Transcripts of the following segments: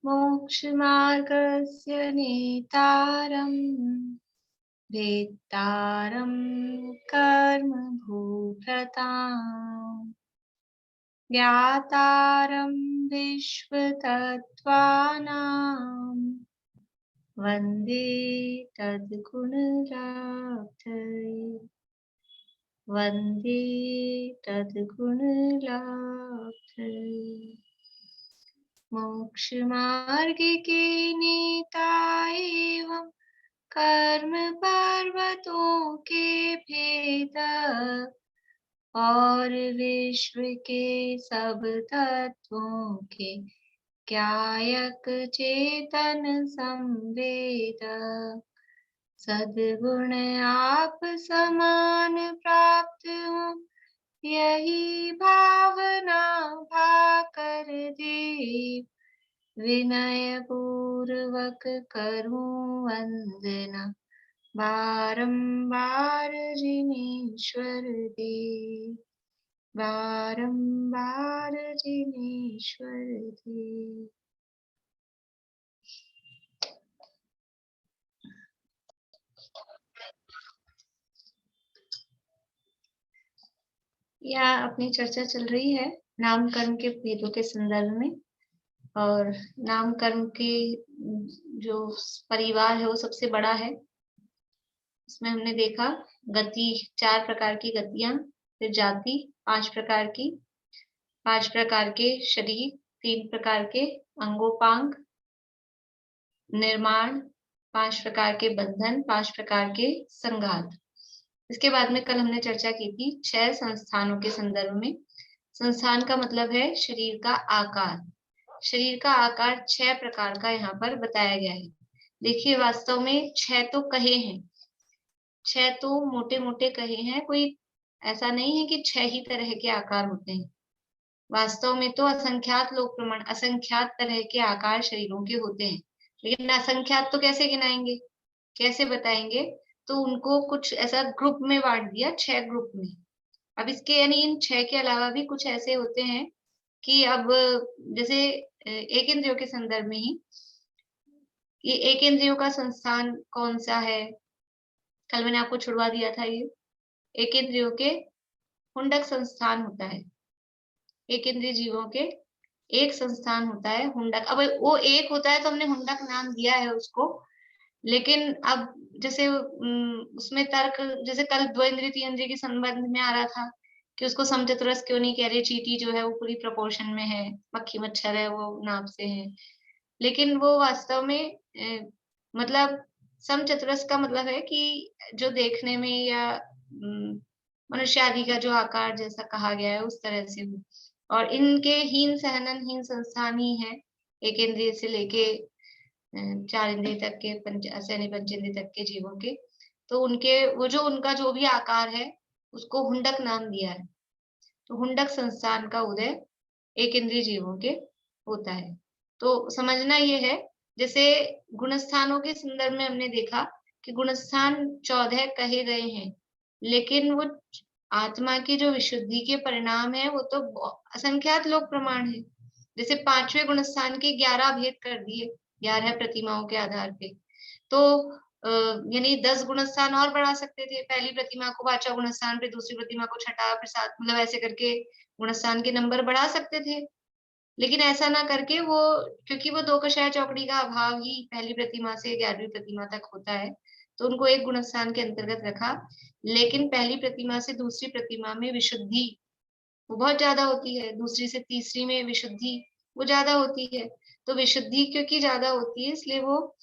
मोक्षमार्गस्य नेतारम् वेत्तारं कर्मभूभृताम् ज्ञातारं विश्वतत्त्वानां वन्दे तद्गुणराब्धये वन्दे तद्गुणराब्धये। मोक्षमार्गे के नेता एवं कर्म पर्वतों के भेदक और विश्व के सब तत्वों के ज्ञायक चेतन संवेदक सद्गुण आप समान प्राप्त हो यही भावना भाकर देव विनय पूर्वक करूं वंदना बारंबार जिनेश्वर देव बारंबार जिनेश्वर देव। यहाँ अपनी चर्चा चल रही है नाम कर्म के भेदों के संदर्भ में, और नाम कर्म के जो परिवार है वो सबसे बड़ा है। इसमें हमने देखा गति, 4 प्रकार की गतियां, फिर जाति 5 प्रकार की, 5 प्रकार के शरीर, 3 प्रकार के अंगोपांग, निर्माण, 5 प्रकार के बंधन, 5 प्रकार के संघात। इसके बाद में कल हमने चर्चा की थी 6 संस्थानों के संदर्भ में। संस्थान का मतलब है शरीर का आकार। शरीर का आकार 6 प्रकार का यहाँ पर बताया गया है। देखिए वास्तव में 6 तो कहे हैं, 6 तो मोटे मोटे कहे हैं, कोई ऐसा नहीं है कि 6 ही तरह के आकार होते हैं। वास्तव में तो असंख्यात लोक प्रमाण, असंख्यात तरह के आकार शरीरों के होते हैं, लेकिन असंख्यात तो कैसे गिनाएंगे, कैसे बताएंगे? तो उनको कुछ ऐसा ग्रुप में बांट दिया, 6 ग्रुप में। अब इसके यानी इन 6 के अलावा भी कुछ ऐसे होते हैं कि अब जैसे एक इंद्रियों के संदर्भ में ही, ये एक इंद्रियों का संस्थान कौन सा है, कल मैंने आपको छुड़वा दिया था। ये एक इंद्रियों के हुंडक संस्थान होता है। एक इंद्रिय जीवों के एक संस्थान होता है हुंडक। अब वो एक होता है तो हमने हुंडक नाम दिया है उसको, लेकिन अब जैसे उसमें तर्क, जैसे कल द्वंद्व तीन्द्रिय के संबंध में आ रहा था कि उसको समचतुरस क्यों नहीं कह रहे, चींटी जो है वो पूरी प्रोपोर्शन में है, मक्खी मच्छर है वो नाप से है, लेकिन वो वास्तव में मतलब समचतुरस का मतलब है कि जो देखने में या मनुष्य आदि का जो आकार जैसा कहा गया है उस तरह से हो। और इनके हीन सहनन हीन संस्थान ही है, एक इंद्रिय से लेके 4 इंद्रिय तक के, पंचेंद्रिय तक के जीवों के। तो उनके वो जो उनका जो भी आकार है उसको हुंडक नाम दिया है। तो हुंडक संस्थान का उदय एक इंद्रिय जीवों के होता है। तो समझना ये है, जैसे गुणस्थानों के संदर्भ में हमने देखा कि गुणस्थान 14 कहे गए हैं, लेकिन वो आत्मा की जो विशुद्धि के परिणाम है वो तो असंख्यात लोक प्रमाण है। जैसे 5वें गुणस्थान के 11 भेद कर दिए 11 प्रतिमाओं के आधार पे, तो यानी 10 गुणस्थान और बढ़ा सकते थे। पहली प्रतिमा को 5वां गुणस्थान, फिर दूसरी प्रतिमा को 6ठा, फिर 7, मतलब ऐसे करके गुणस्थान के नंबर बढ़ा सकते थे। लेकिन ऐसा ना करके वो, क्योंकि वो 2 कषाय चौकड़ी का अभाव ही पहली प्रतिमा से 11वीं प्रतिमा तक होता है, तो उनको एक गुणस्थान के अंतर्गत रखा। लेकिन पहली प्रतिमा से दूसरी प्रतिमा में विशुद्धि वो बहुत ज्यादा होती है, दूसरी से तीसरी में विशुद्धि वो ज्यादा होती है। तो विशुद्धि क्योंकि ज्यादा होती है इसलिए वो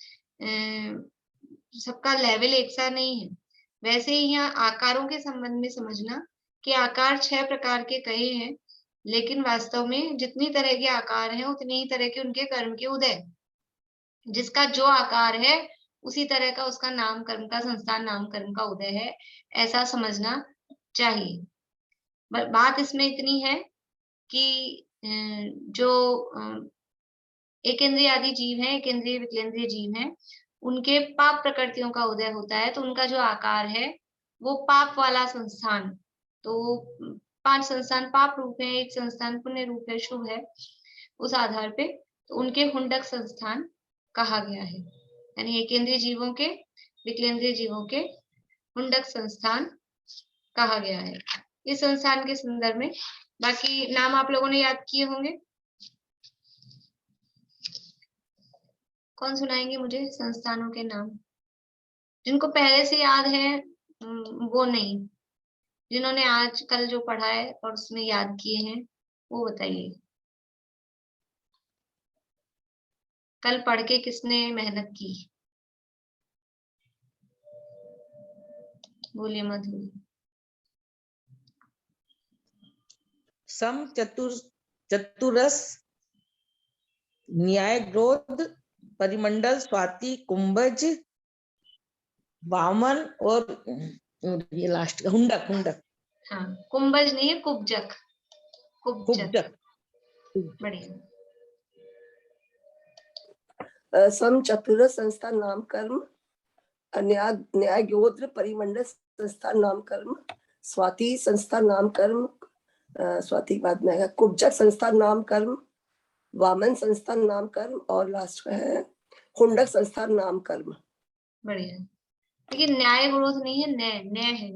सबका लेवल एक सा नहीं है। वैसे ही यहाँ आकारों के संबंध में समझना कि आकार 6 प्रकार के कहे हैं, लेकिन वास्तव में जितनी तरह के आकार हैं उतनी ही तरह के उनके कर्म के उदय। जिसका जो आकार है उसी तरह का उसका नाम कर्म का संस्थान, नाम कर्म का उदय है, ऐसा समझना चाहिए। बात इसमें इतनी है कि जो एक इंद्रिय आदि जीव हैं, एक इंद्रिय विकलेंद्रिय जीव हैं, उनके पाप प्रकृतियों का उदय होता है, तो उनका जो आकार है वो पाप वाला संस्थान। तो 5 संस्थान पाप रूप है, 1 संस्थान पुण्य रूप है, शुभ है, उस आधार पे तो उनके हुंडक संस्थान कहा गया है। यानी एकेंद्रीय जीवों के, विकलेंद्रीय जीवों के हुंडक संस्थान कहा गया है। इस संस्थान के संदर्भ में बाकी नाम आप लोगों ने याद किए होंगे। कौन सुनाएंगे मुझे संस्थानों के नाम? जिनको पहले से याद है वो नहीं, जिन्होंने आज कल जो पढ़ा है और उसमें याद किए हैं वो बताइए। कल पढ़ के किसने मेहनत की? बोलिए मधु। सम, चतुरस, न्याय, ग्रोध, परिमंडल, स्वाति, कुंभज, वामन और ये लास्ट का हुंडक। हाँ, कुंभज नहीं है, कुब्जक। कुब्जक। बढ़िया। सम, चतुरस संस्था नाम कर्म, न्याय, गोत्र, परिमंडल संस्था नाम कर्म, स्वाति संस्था नाम कर्म, स्वाति बाद में आएगा, कुब्जक संस्था नाम कर्म, वामन संस्था नाम कर्म और लास्ट में है हुंडक संस्था नाम कर्म। बढ़िया। लेकिन न्याय ग्रोथ नहीं है, न्याय है,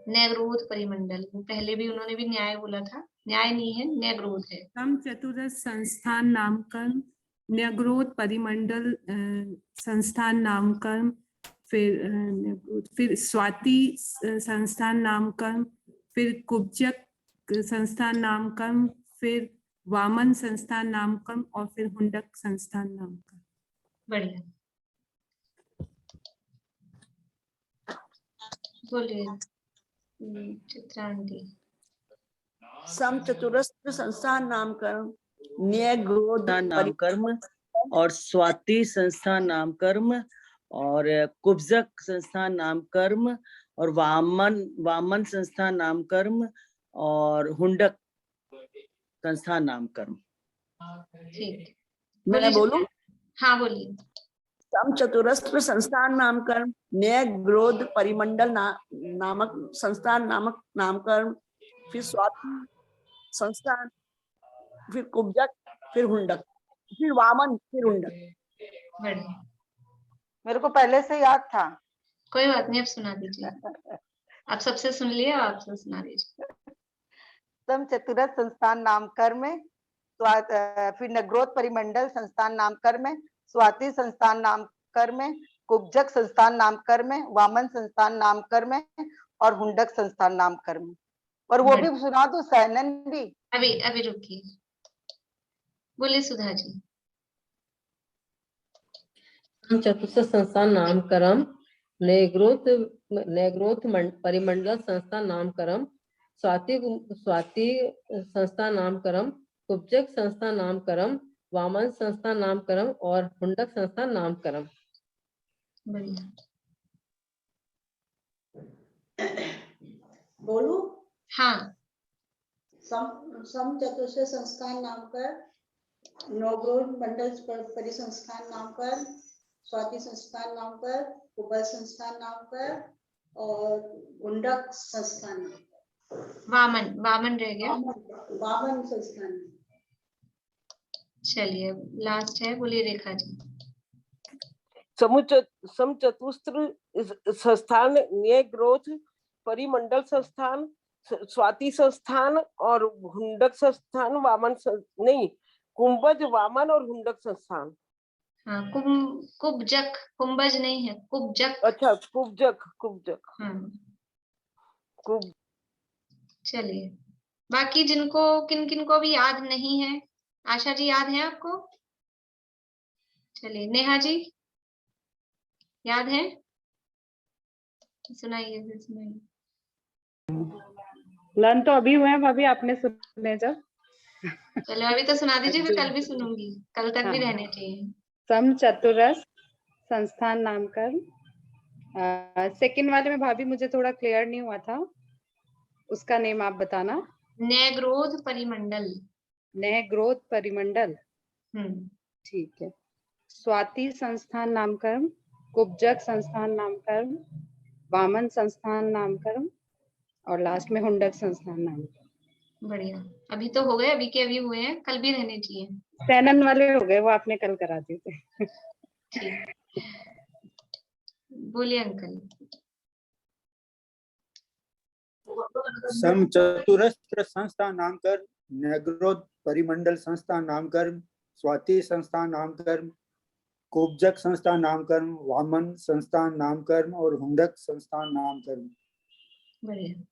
न्याय ग्रोथ परिमंडल। पहले भी उन्होंने भी न्याय बोला था, न्याय नहीं है, न्याय ग्रोथ है। सम, चतुरस संस्थान नामकर्म, न्याग्रोध परिमंडल संस्थान नामकर्म, फिर स्वाति संस्थान नामकर्म, फिर कुब्जक संस्थान नामकर्म, फिर वामन संस्थान नामकर्म और फिर हुंडक संस्थान नामकर्म। बढ़िया, बोलिए चित्रांगी। सम, चतुरस संस्थान नामकर्म, न्याय, ग्रोध नामकर्म और स्वाति संस्थान नामकर्म और कुब्जक संस्थान नामकर्म और वामन संस्थान नामकर्म और हुंडक संस्थान नामकर्म। ठीक, मैं बोलूं? हाँ बोलिए। सम, चतुरस्त्र संस्थान नामकर्म, न्याय, ग्रोध परिमंडल नामक संस्थान नामकर्म, फिर स्वाति संस्थान, फिर कुब्जक, फिर हुंडक, फिर वामन, फिर हुंडक। बढ़िया, मेरे को पहले से याद था। कोई बात नहीं, अब सुना दीजिए। आप सबसे सुन लिया, आप सबसे सुना दीजिए। सम, चतुरस संस्थान नामकर्म, फिर नग्रोध परिमंडल संस्थान नामकर्म, स्वाति संस्थान नामकर्म, कुब्जक संस्थान नामकर्म, वामन संस्थान नामकर्म और हुंडक संस्थान नामकर्म। और वो भी सुना दो, सैनन भी। अभी रुकिए, बोलिए सुधा जी। चतुर्थ संस्थान नामकरम, नैग्रोथ परिमंडल संस्थान नामकरम, स्वाति संस्थान नामकरम, कुब्जक संस्थान नामकरम, वामन संस्थान नामकरम और हुंडक संस्थान नामकरम। बढ़िया, बोलू? हाँ। सम, चतुर्थ संस्थान नामकर, नवग्रोध मंडल परिसंस्थान नामकर, स्वाति संस्थान नामकर, कुबल संस्थान नामकर और हुंडक संस्थान नामकर। वामन रह गया। वामन संस्थान। चलिए लास्ट है, बोलिए रेखा जी। समचतुस्त्र संस्थान, न्याय, ग्रोथ परिमंडल संस्थान, स्वाति संस्थान और हुंडक संस्थान, कुंभज, वामन और हुंडक संस्थान। हाँ, कुब्जक, कुंभज नहीं है, कुब्जक। अच्छा, कुब्जक। हाँ, चलिए बाकी जिनको किन किन को भी याद नहीं है, आशा जी याद है आपको? चलिए नेहा जी याद है? सुनाइए। लर्न तो अभी हुए हैं भाभी, आपने सुने जब। चलो अभी तो सुना दीजिए, फिर कल भी सुनूंगी, कल तक भी रहने चाहिए। सम, चतुरस संस्थान नामकर्म, सेकंड वाले में भाभी मुझे थोड़ा क्लियर नहीं हुआ था, उसका नेम आप बताना। नैग्रोध परिमंडल। नैग्रोध परिमंडल, ठीक है। स्वाति संस्थान नामकर्म, कुब्जक संस्थान नामकर्म, वामन संस्थान नामकर्म और लास्ट में हुंडक संस्थान नामकर्म। बढ़िया, अभी तो हो गए, अभी के अभी हुए हैं, कल भी रहने चाहिए। सैनन वाले हो गए, वो आपने कल करा दिए थे। ठीक, बोलिए अंकल। समचतुरस्त्र संस्था नामकरण, न्यायग्रोध परिमंडल संस्था नामकरण, स्वाति संस्था नामकरण, कुब्जक संस्था नामकरण, वामन संस्था नामकरण और हुंडक संस्था नामकरण। बढ़िया।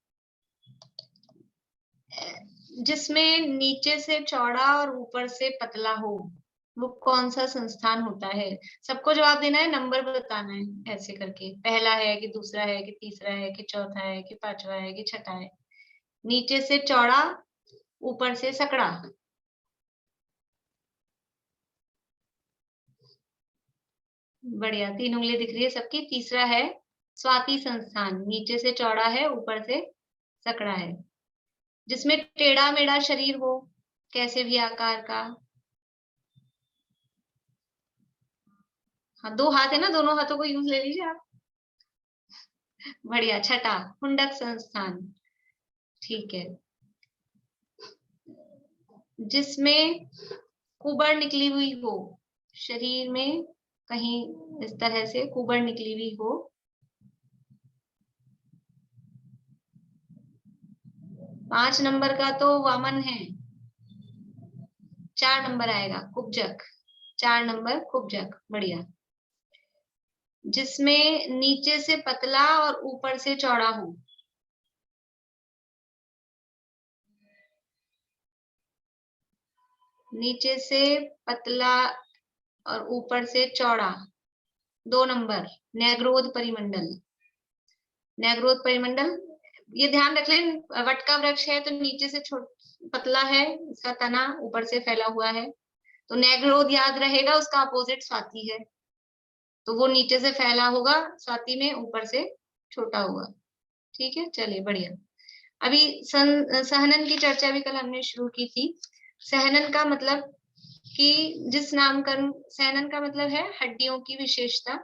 जिसमें नीचे से चौड़ा और ऊपर से पतला हो, वो कौन सा संस्थान होता है? सबको जवाब देना है, नंबर बताना है ऐसे करके, पहला है कि दूसरा है कि तीसरा है कि चौथा है कि पांचवा है कि छठा है। नीचे से चौड़ा, ऊपर से सकड़ा। बढ़िया, 3 उंगली दिख रही है सबकी। तीसरा है स्वाति संस्थान, नीचे से चौड़ा है, ऊपर से सकड़ा है। जिसमें टेढ़ा मेढ़ा शरीर हो, कैसे भी आकार का। हाँ, 2 हाथ है ना, दोनों हाथों को यूज ले लीजिए आप। बढ़िया, छठा हुंडक संस्थान। ठीक है। जिसमें कुबड़ निकली हुई हो, शरीर में कहीं इस तरह से कुबड़ निकली हुई हो। 5 नंबर का तो वामन है, 4 नंबर आएगा कुब्जक, 4 नंबर कुब्जक। बढ़िया। जिसमें नीचे से पतला और ऊपर से चौड़ा हो। नीचे से पतला और ऊपर से चौड़ा, 2 नंबर न्याग्रोध परिमंडल। न्याग्रोध परिमंडल, ये ध्यान रख लें, वट का वृक्ष है तो नीचे से पतला है, इसका तना ऊपर से फैला हुआ है, तो न्याग्रोध याद रहेगा, उसका अपोजिट स्वाति है, तो वो नीचे से फैला होगा स्वाति में, ऊपर से छोटा होगा। ठीक है, चलिए बढ़िया। अभी सहनन की चर्चा भी कल हमने शुरू की थी। सहनन का मतलब कि जिस नामकरण, सहनन का मतलब है हड्डियों की विशेषता।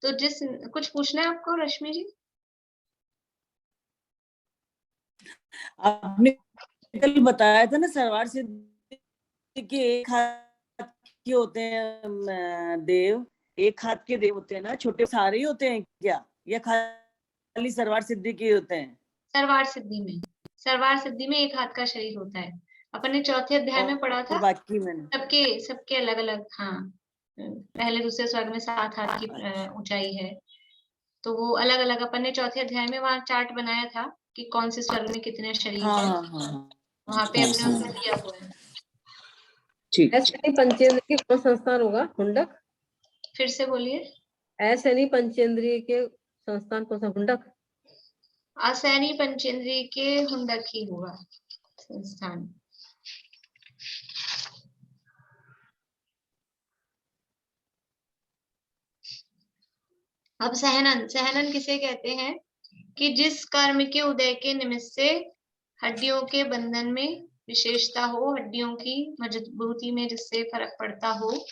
तो जिस, कुछ पूछना है आपको रश्मि जी? आपने कल बताया था ना सरवार सिद्धि के एक हाथ के होते हैं देव, एक हाथ के देव होते हैं ना, छोटे सारे ही होते हैं क्या, या खाली सरवार सिद्धि के होते हैं? सरवार सिद्धि में एक हाथ का शरीर होता है। अपन ने चौथे अध्याय में पढ़ा था, बाकी मैंने सबके अलग अलग। हाँ, पहले दूसरे स्वर्ग में 7 हाथ की ऊंचाई है, तो वो अलग अलग अपन ने चौथे अध्याय में वहां चार्ट बनाया था कि कौन से स्वर्ग में कितने शरीर है। वहां पे अपने उसमें दिया हुआ है। ठीक। पंचेंद्र के कौन संस्थान होगा? हुंडक। फिर से बोलिए। असैनी पंचेंद्रिय के संस्थान कौन सा? हुंडक। असैनी पंचेंद्रिय के हुंडक ही होगा संस्थान। अब सहनन किसे कहते हैं? कि जिस कर्म के उदय के निमित्त से हड्डियों के बंधन में विशेषता हो, हड्डियों की मजबूती में जिससे फर्क पड़ता हो,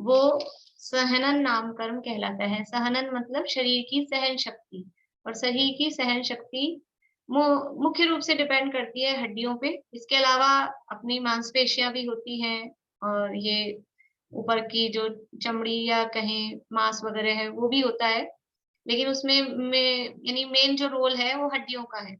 वो सहनन नाम कर्म कहलाता है। सहनन मतलब शरीर की सहन शक्ति, और शरीर की सहन शक्ति मुख्य रूप से डिपेंड करती है हड्डियों पे। इसके अलावा अपनी मांसपेशियां भी होती हैं, और ये ऊपर की जो चमड़ी या कहें मांस वगैरह है वो भी होता है, लेकिन उसमें यानी मेन जो रोल है वो हड्डियों का है।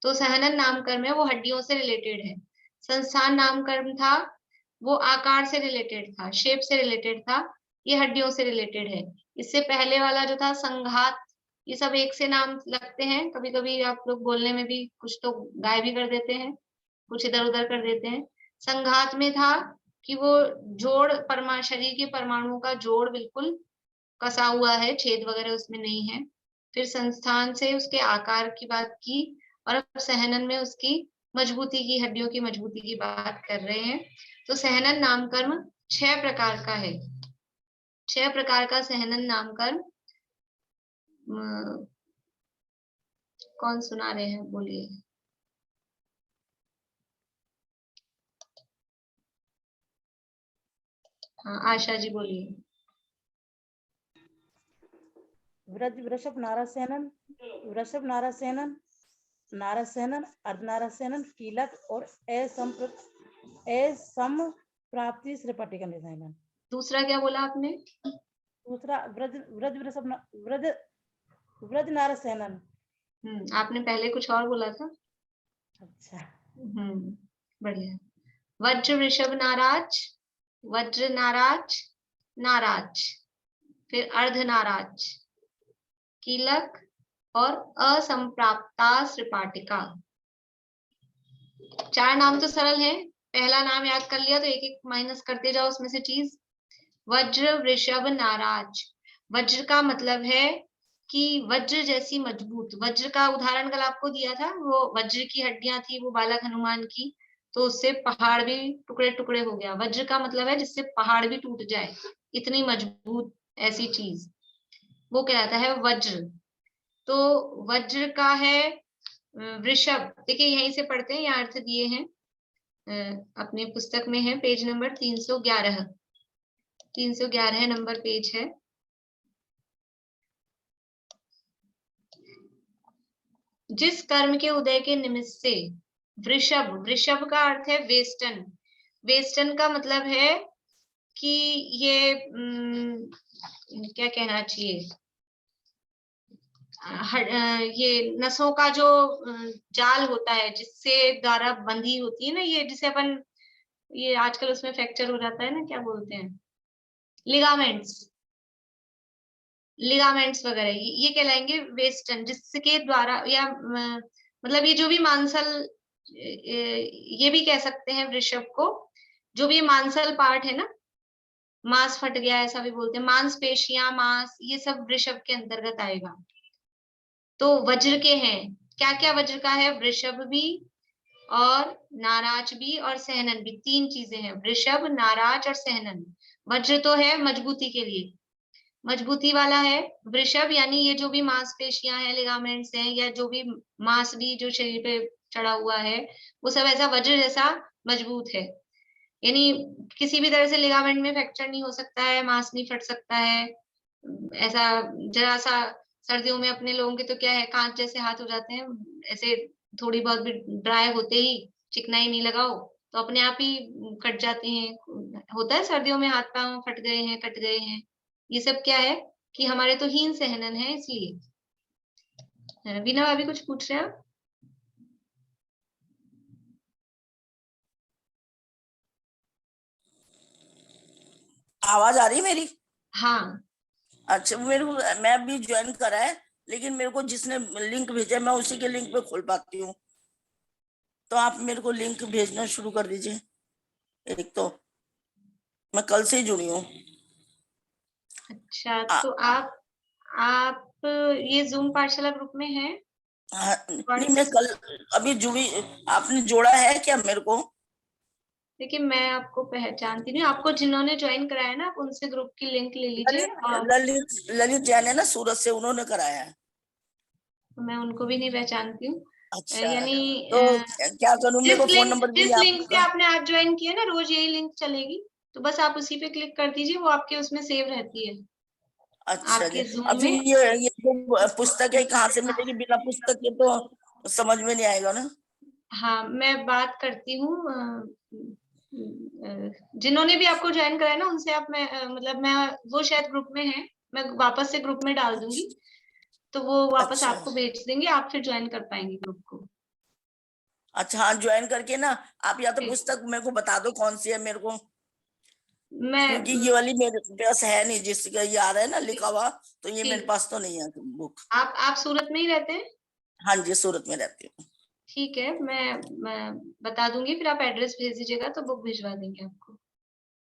तो सहनन नामकर्म है, वो हड्डियों से रिलेटेड है। संस्थान नामकर्म था, वो आकार से रिलेटेड था, शेप से रिलेटेड था, ये हड्डियों से रिलेटेड है। इससे पहले वाला जो था संघात, ये सब एक से नाम लगते हैं। कभी कभी आप लोग बोलने में भी कुछ तो गाय भी कर देते हैं, कुछ इधर उधर कर देते हैं। संघात में था कि वो जोड़, शरीर के परमाणुओं का जोड़ बिल्कुल कसा हुआ है, छेद वगैरह उसमें नहीं है। फिर संस्थान से उसके आकार की बात की, और अब सहनन में उसकी मजबूती की, हड्डियों की मजबूती की बात कर रहे हैं। तो सहनन नामकर्म 6 प्रकार का है। 6 प्रकार का सहनन नामकर्म। कौन सुना रहे हैं, बोलिए। हाँ, आशा जी बोलिए। वृषभ नारासेनन, नारसेनन, अर्धनारसेनन, कीलक और प्राप्ति श्रीपटी का निधान। दूसरा क्या बोला आपने? दूसरा व्रज नारसेनन। आपने पहले कुछ और बोला था। अच्छा। बढ़िया। वज्र वृषभ नाराज, वज्र नाराज, नाराज, फिर अर्ध नाराज, कीलक और असंप्राप्ता श्रीपाटिका। 4 नाम तो सरल है। पहला नाम याद कर लिया तो एक एक माइनस करते जाओ उसमें से चीज। वज्र वृषभ नाराज। वज्र का मतलब है कि वज्र जैसी मजबूत। वज्र का उदाहरण कल आपको दिया था, वो वज्र की हड्डियां थी वो बालक हनुमान की, तो उससे पहाड़ भी टुकड़े टुकड़े हो गया। वज्र का मतलब है जिससे पहाड़ भी टूट जाए, इतनी मजबूत ऐसी चीज, वो कहलाता है वज्र। तो वज्र का है वृषभ। देखिए यहीं से पढ़ते हैं, यहाँ अर्थ दिए हैं अपने पुस्तक में है, पेज नंबर 311। 311 नंबर पेज है। जिस कर्म के उदय के निमित्त से वृषभ, वृषभ का अर्थ है वेस्टन। वेस्टन का मतलब है कि ये क्या कहना चाहिए, ये नसों का जो जाल होता है जिससे द्वारा बंधी होती है ना, ये जिसे अपन, ये आजकल उसमें फ्रैक्चर हो जाता है ना, क्या बोलते हैं, लिगामेंट्स, लिगामेंट्स वगैरह, ये कहलाएंगे वेस्टर्न, जिसके द्वारा, या मतलब ये जो भी मांसल, ये भी कह सकते हैं वृषभ को, जो भी मांसल पार्ट है ना, मांस फट गया ऐसा भी बोलते हैं, मांसपेशियां, मांस, ये सब वृषभ के अंतर्गत आएगा। तो वज्र के हैं, क्या क्या वज्र का है, वृषभ भी और नाराज भी और सहनन भी, 3 चीजें हैं, वृषभ, नाराज और सहनन। वज्र तो है मजबूती के लिए, मजबूती वाला है वृषभ, यानी ये जो भी मांसपेशियां हैं, लिगामेंट्स हैं, या जो भी मांस भी जो शरीर पे चढ़ा हुआ है, वो सब ऐसा वज्र जैसा मजबूत है, यानी किसी भी तरह से लिगामेंट में फ्रैक्चर नहीं हो सकता है, मांस नहीं फट सकता है। ऐसा जरा सा सर्दियों में अपने लोगों के तो क्या है, कांच जैसे हाथ हो जाते हैं, ऐसे थोड़ी बहुत भी ड्राई होते ही, चिकनाई नहीं लगाओ तो अपने आप ही कट जाते हैं, होता है सर्दियों में, हाथ पांव फट गए हैं, कट गए हैं। ये सब क्या है कि हमारे तो हीन सहनन है, इसलिए। बीना भाभी कुछ पूछ रहे हैं आप? आवाज आ रही है मेरी? हाँ। अच्छा, मेरे को, मैं अभी ज्वाइन करा है, लेकिन मेरे को जिसने लिंक भेजा मैं उसी के लिंक पे खोल पाती हूँ, तो आप मेरे को लिंक भेजना शुरू कर दीजिए। एक तो मैं कल से ही जुड़ी हूँ। अच्छा, तो आप ये जूम पाठशाला ग्रुप में हैं? नहीं, मैं कल अभी जुड़ी, आपने जोड़ा है क्या मेरे को? देखिए मैं आपको पहचानती नहीं, आपको जिन्होंने ज्वाइन कराया ना, आप उनसे ग्रुप की लिंक ले लीजिए। ललित जैन है ना, सूरत से, उन्होंने कराया है। मैं उनको भी नहीं पहचानती हूँ। अच्छा, यानी तो क्या करूँ, मेरे को फोन नंबर जिस दीजिए लिंक पे आपका। आपने आज ज्वाइन किया ना, रोज यही लिंक चलेगी, तो बस आप उसी पे क्लिक कर दीजिए, वो आपके उसमें सेव रहती है। अच्छा जी। आपके जूम अभी में ये जो पुस्तक है कहाँ से मिलेगी? बिना पुस्तक के तो समझ में नहीं आएगा ना। हाँ, मैं बात करती हूँ, जिन्होंने भी आपको ज्वाइन कराया ना उनसे आप, मतलब मैं, वो शायद ग्रुप में है, मैं वापस से ग्रुप में डाल दूंगी, तो वो वापस आपको भेज देंगे, आप फिर ज्वाइन कर पाएंगे ग्रुप को। अच्छा, हाँ, ज्वाइन करके ना आप या तो पुस्तक मेरे को बता दो कौन सी है मेरे को, क्योंकि ये वाली मेरे पास है नहीं, जिसका ये आ रहा है ना लिखा हुआ, तो ये मेरे पास तो नहीं है बुक। आप सूरत में ही रहते हैं? हाँ जी, सूरत में रहती हूँ। ठीक है, मैं बता दूंगी, फिर आप एड्रेस भेज दीजिएगा तो बुक भिजवा देंगे आपको।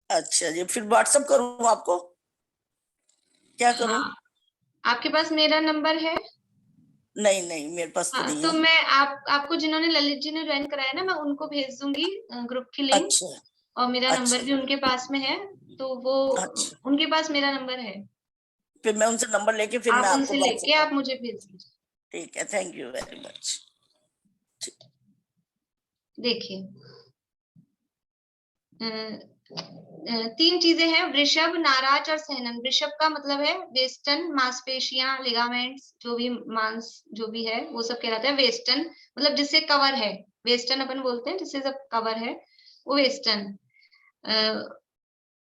अच्छा जी, फिर व्हाट्सएप करूँ आपको, क्या करूँ? हाँ, आपके पास मेरा नंबर है? नहीं नहीं, मेरे पास तो हाँ, नहीं तो है। मैं आपको जिन्होंने, ललित जी ने ज्वाइन कराया ना, मैं उनको भेज दूंगी ग्रुप की लिंक। अच्छा, और मेरा नंबर भी उनके पास में है, तो वो, उनके पास मेरा नंबर है, फिर मैं उनसे नंबर लेके फिर मैं आप आपको उनसे लेके व्हाट्सएप। आप मुझे भेज दीजिए। ठीक है, थैंक यू वेरी मच। देखिए, तीन चीजें हैं, वृषभ, नाराज और सहनन। वृषभ का मतलब है वेस्टर्न, मांसपेशियां, लिगामेंट्स, जो भी मांस जो भी है वो सब कहलाता है वेस्टर्न, मतलब जिससे कवर है, वेस्टर्न अपन बोलते हैं जिससे सब कवर है, वो वेस्टर्न।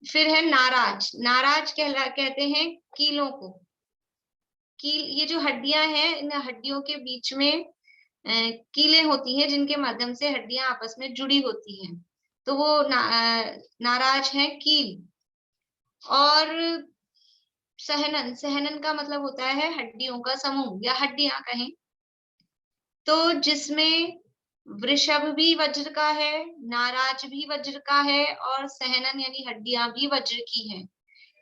फिर है नाराज। नाराज कहते हैं कीलों को। कील, ये जो हड्डियां हैं, इन हड्डियों के बीच में कीलें होती हैं जिनके माध्यम से हड्डियां आपस में जुड़ी होती हैं, तो वो नाराज है कील। और सहनन, सहनन का मतलब होता है हड्डियों का समूह या हड्डियां कहें, तो जिसमें वृषभ भी वज्र का है, नाराज भी वज्र का है और सहनन यानी हड्डियां भी वज्र की हैं।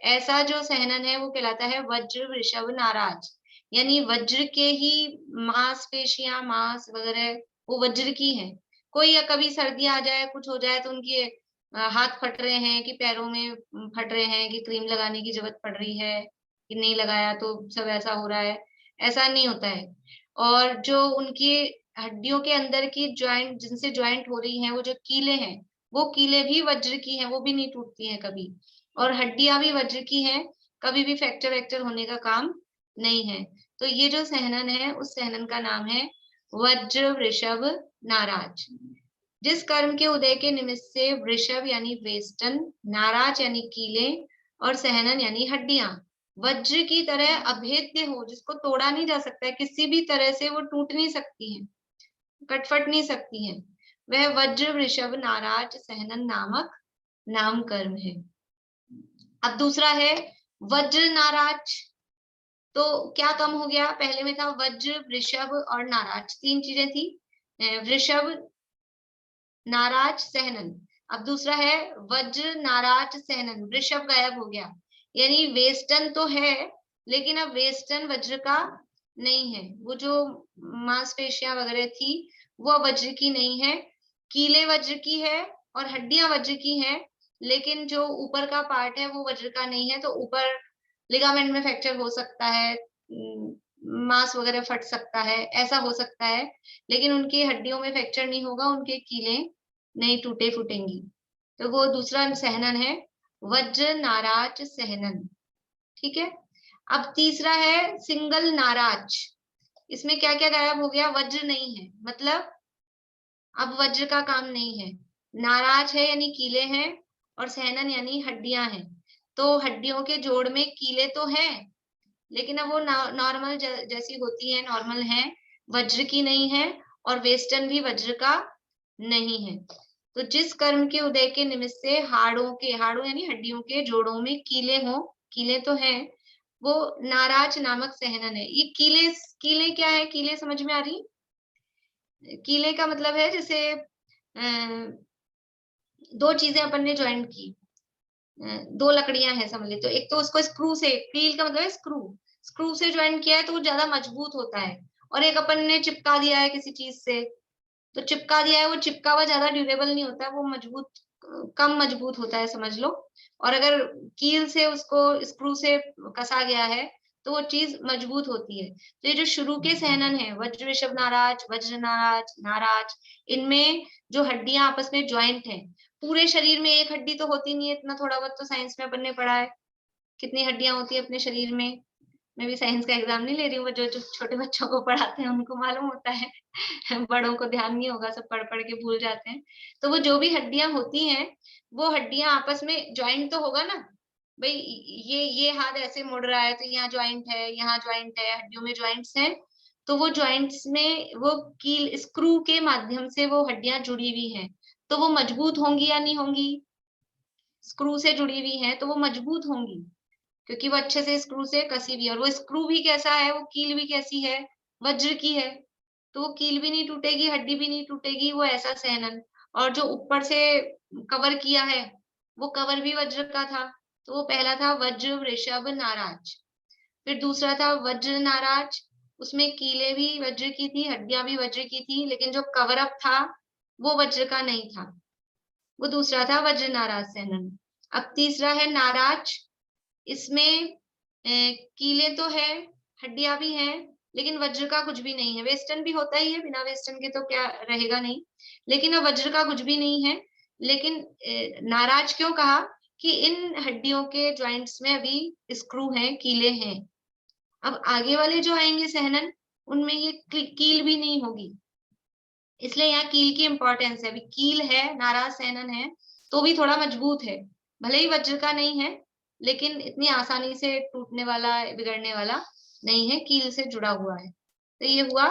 ऐसा जो सहनन है वो कहलाता है वज्र, वृषभ, नाराज, यानी वज्र के ही मांसपेशियां, मांस वगैरह वो वज्र की हैं। कोई या कभी सर्दी आ जाए, कुछ हो जाए तो उनके हाथ फट रहे हैं कि पैरों में फट रहे हैं कि क्रीम लगाने की जरूरत पड़ रही है कि नहीं लगाया तो सब ऐसा हो रहा है, ऐसा नहीं होता है। और जो उनकी हड्डियों के अंदर की ज्वाइंट, जिनसे ज्वाइंट हो रही हैं, वो जो कीले हैं, वो कीले भी वज्र की हैं, वो भी नहीं टूटती हैं कभी। और हड्डियां भी वज्र की हैं, कभी भी फ्रैक्चर वैक्चर होने का काम नहीं है। तो ये जो सहनन है, उस सहनन का नाम है वज्र, वृषभ, नाराज। जिस कर्म के उदय के निमित्त से वृषभ यानी वेस्टर्न, नाराज यानी कीले और सहनन यानी हड्डियां वज्र की तरह अभेद्य हो, जिसको तोड़ा नहीं जा सकता है, किसी भी तरह से वो टूट नहीं सकती हैं, कटफट नहीं सकती हैं, वह वज्र, वृषभ, नाराज, सहनन नामक नाम कर्म है। अब दूसरा है वज्र, नाराज। तो क्या कम हो गया? पहले में था वज्र, वृषभ और नाराज, तीन चीजें थी, वृषभ, नाराज, सहनन। अब दूसरा है वज्र, नाराज, सहनन, वृषभ गायब हो गया, यानी वेस्टर्न तो है लेकिन अब वेस्टर्न वज्र का नहीं है, वो जो मांसपेशियां वगैरह थी वो वज्र की नहीं है, कीले वज्र की है और हड्डियां वज्र की हैं, लेकिन जो ऊपर का पार्ट है वो वज्र का नहीं है। तो ऊपर लिगामेंट में फ्रैक्चर हो सकता है, मांस वगैरह फट सकता है, ऐसा हो सकता है, लेकिन उनकी हड्डियों में फ्रैक्चर नहीं होगा, उनके कीले नहीं टूटे फूटेंगी। तो वो दूसरा सहनन है वज्र, नाराज, सहनन। ठीक है। अब तीसरा है सिंगल नाराज। इसमें क्या क्या गायब हो गया? वज्र नहीं है, मतलब अब वज्र का काम नहीं है, नाराज है यानी कीले हैं और सहनन यानी हड्डियां हैं। तो हड्डियों के जोड़ में कीले तो हैं, लेकिन अब वो नॉर्मल जैसी होती है, नॉर्मल है, वज्र की नहीं है और वेस्टर्न भी वज्र का नहीं है। तो जिस कर्म के उदय के निमित्त से हाड़ों यानी हड्डियों के जोड़ों में कीले हो, कीले तो हैं, वो नाराज नामक सहनन है। ये कीले क्या है? कीले समझ में आ रही? कीले का मतलब है जैसे दो चीजें अपन ने ज्वाइंट की, दो लकड़ियां हैं समझ ले, तो एक तो उसको स्क्रू से, कील का मतलब है स्क्रू, स्क्रू से ज्वाइंट किया है तो वो ज्यादा मजबूत होता है, और एक अपन ने चिपका दिया है किसी चीज से, तो चिपका दिया है, वो चिपका हुआ ज्यादा ड्यूरेबल नहीं होता, वो मजबूत, कम मजबूत होता है समझ लो। और अगर कील से उसको स्क्रू से कसा गया है तो वो चीज मजबूत होती है। तो ये जो शुरू के सहनन है, वज्र, वृषभ, नाराज, वज्र, नाराज, नाराज, इनमें जो हड्डियां आपस में ज्वाइंट है, पूरे शरीर में एक हड्डी तो होती नहीं है, इतना थोड़ा बहुत तो साइंस में अपन ने पढ़ा है कितनी हड्डियां होती है अपने शरीर में। मैं भी साइंस का एग्जाम नहीं ले रही हूँ, जो छोटे बच्चों को पढ़ाते हैं उनको मालूम होता है बड़ों को ध्यान नहीं होगा, सब पढ़ पढ़ के भूल जाते हैं। तो वो जो भी हड्डियां होती हैं, वो हड्डियां आपस में ज्वाइंट तो होगा ना भाई, ये हाथ ऐसे मुड़ रहा है तो यहाँ ज्वाइंट है, यहाँ ज्वाइंट है, हड्डियों में ज्वाइंट्स हैं, तो वो ज्वाइंट्स में वो कील, स्क्रू के माध्यम से वो हड्डियां जुड़ी हुई हैं, तो वो मजबूत होंगी या नहीं होंगी? स्क्रू से जुड़ी हुई हैं तो वो मजबूत होंगी, क्योंकि वो अच्छे से स्क्रू से कसी हुई है, और वो स्क्रू भी कैसा है, वो कील भी कैसी है, वज्र की है, तो वो कील भी नहीं टूटेगी, हड्डी भी नहीं टूटेगी, वो ऐसा सहनन। और जो ऊपर से कवर किया है वो कवर भी वज्र का था, तो वो पहला था वज्र, वृषभ, नाराज। फिर दूसरा था वज्र, नाराज, उसमें कीले भी वज्र की थी, हड्डियां भी वज्र की थी, लेकिन जो कवर अप था वो वज्र का नहीं था, वो दूसरा था वज्र, नाराज, सहनन। अब तीसरा है नाराज। इसमें कीले तो है, हड्डियां भी हैं, लेकिन वज्र का कुछ भी नहीं है। वेस्टर्न भी होता ही है, बिना वेस्टर्न के तो क्या रहेगा नहीं, लेकिन अब वज्र का कुछ भी नहीं है, लेकिन नाराज क्यों कहा कि इन हड्डियों के जॉइंट्स में अभी स्क्रू हैं, कीले हैं। अब आगे वाले जो आएंगे सहनन, उनमें ये कील भी नहीं होगी, इसलिए यहाँ कील की इंपॉर्टेंस है। अभी कील है, नाराज सहनन है, तो भी थोड़ा मजबूत है, भले ही वज्र का नहीं है, लेकिन इतनी आसानी से टूटने वाला, बिगड़ने वाला नहीं है, कील से जुड़ा हुआ है। तो ये हुआ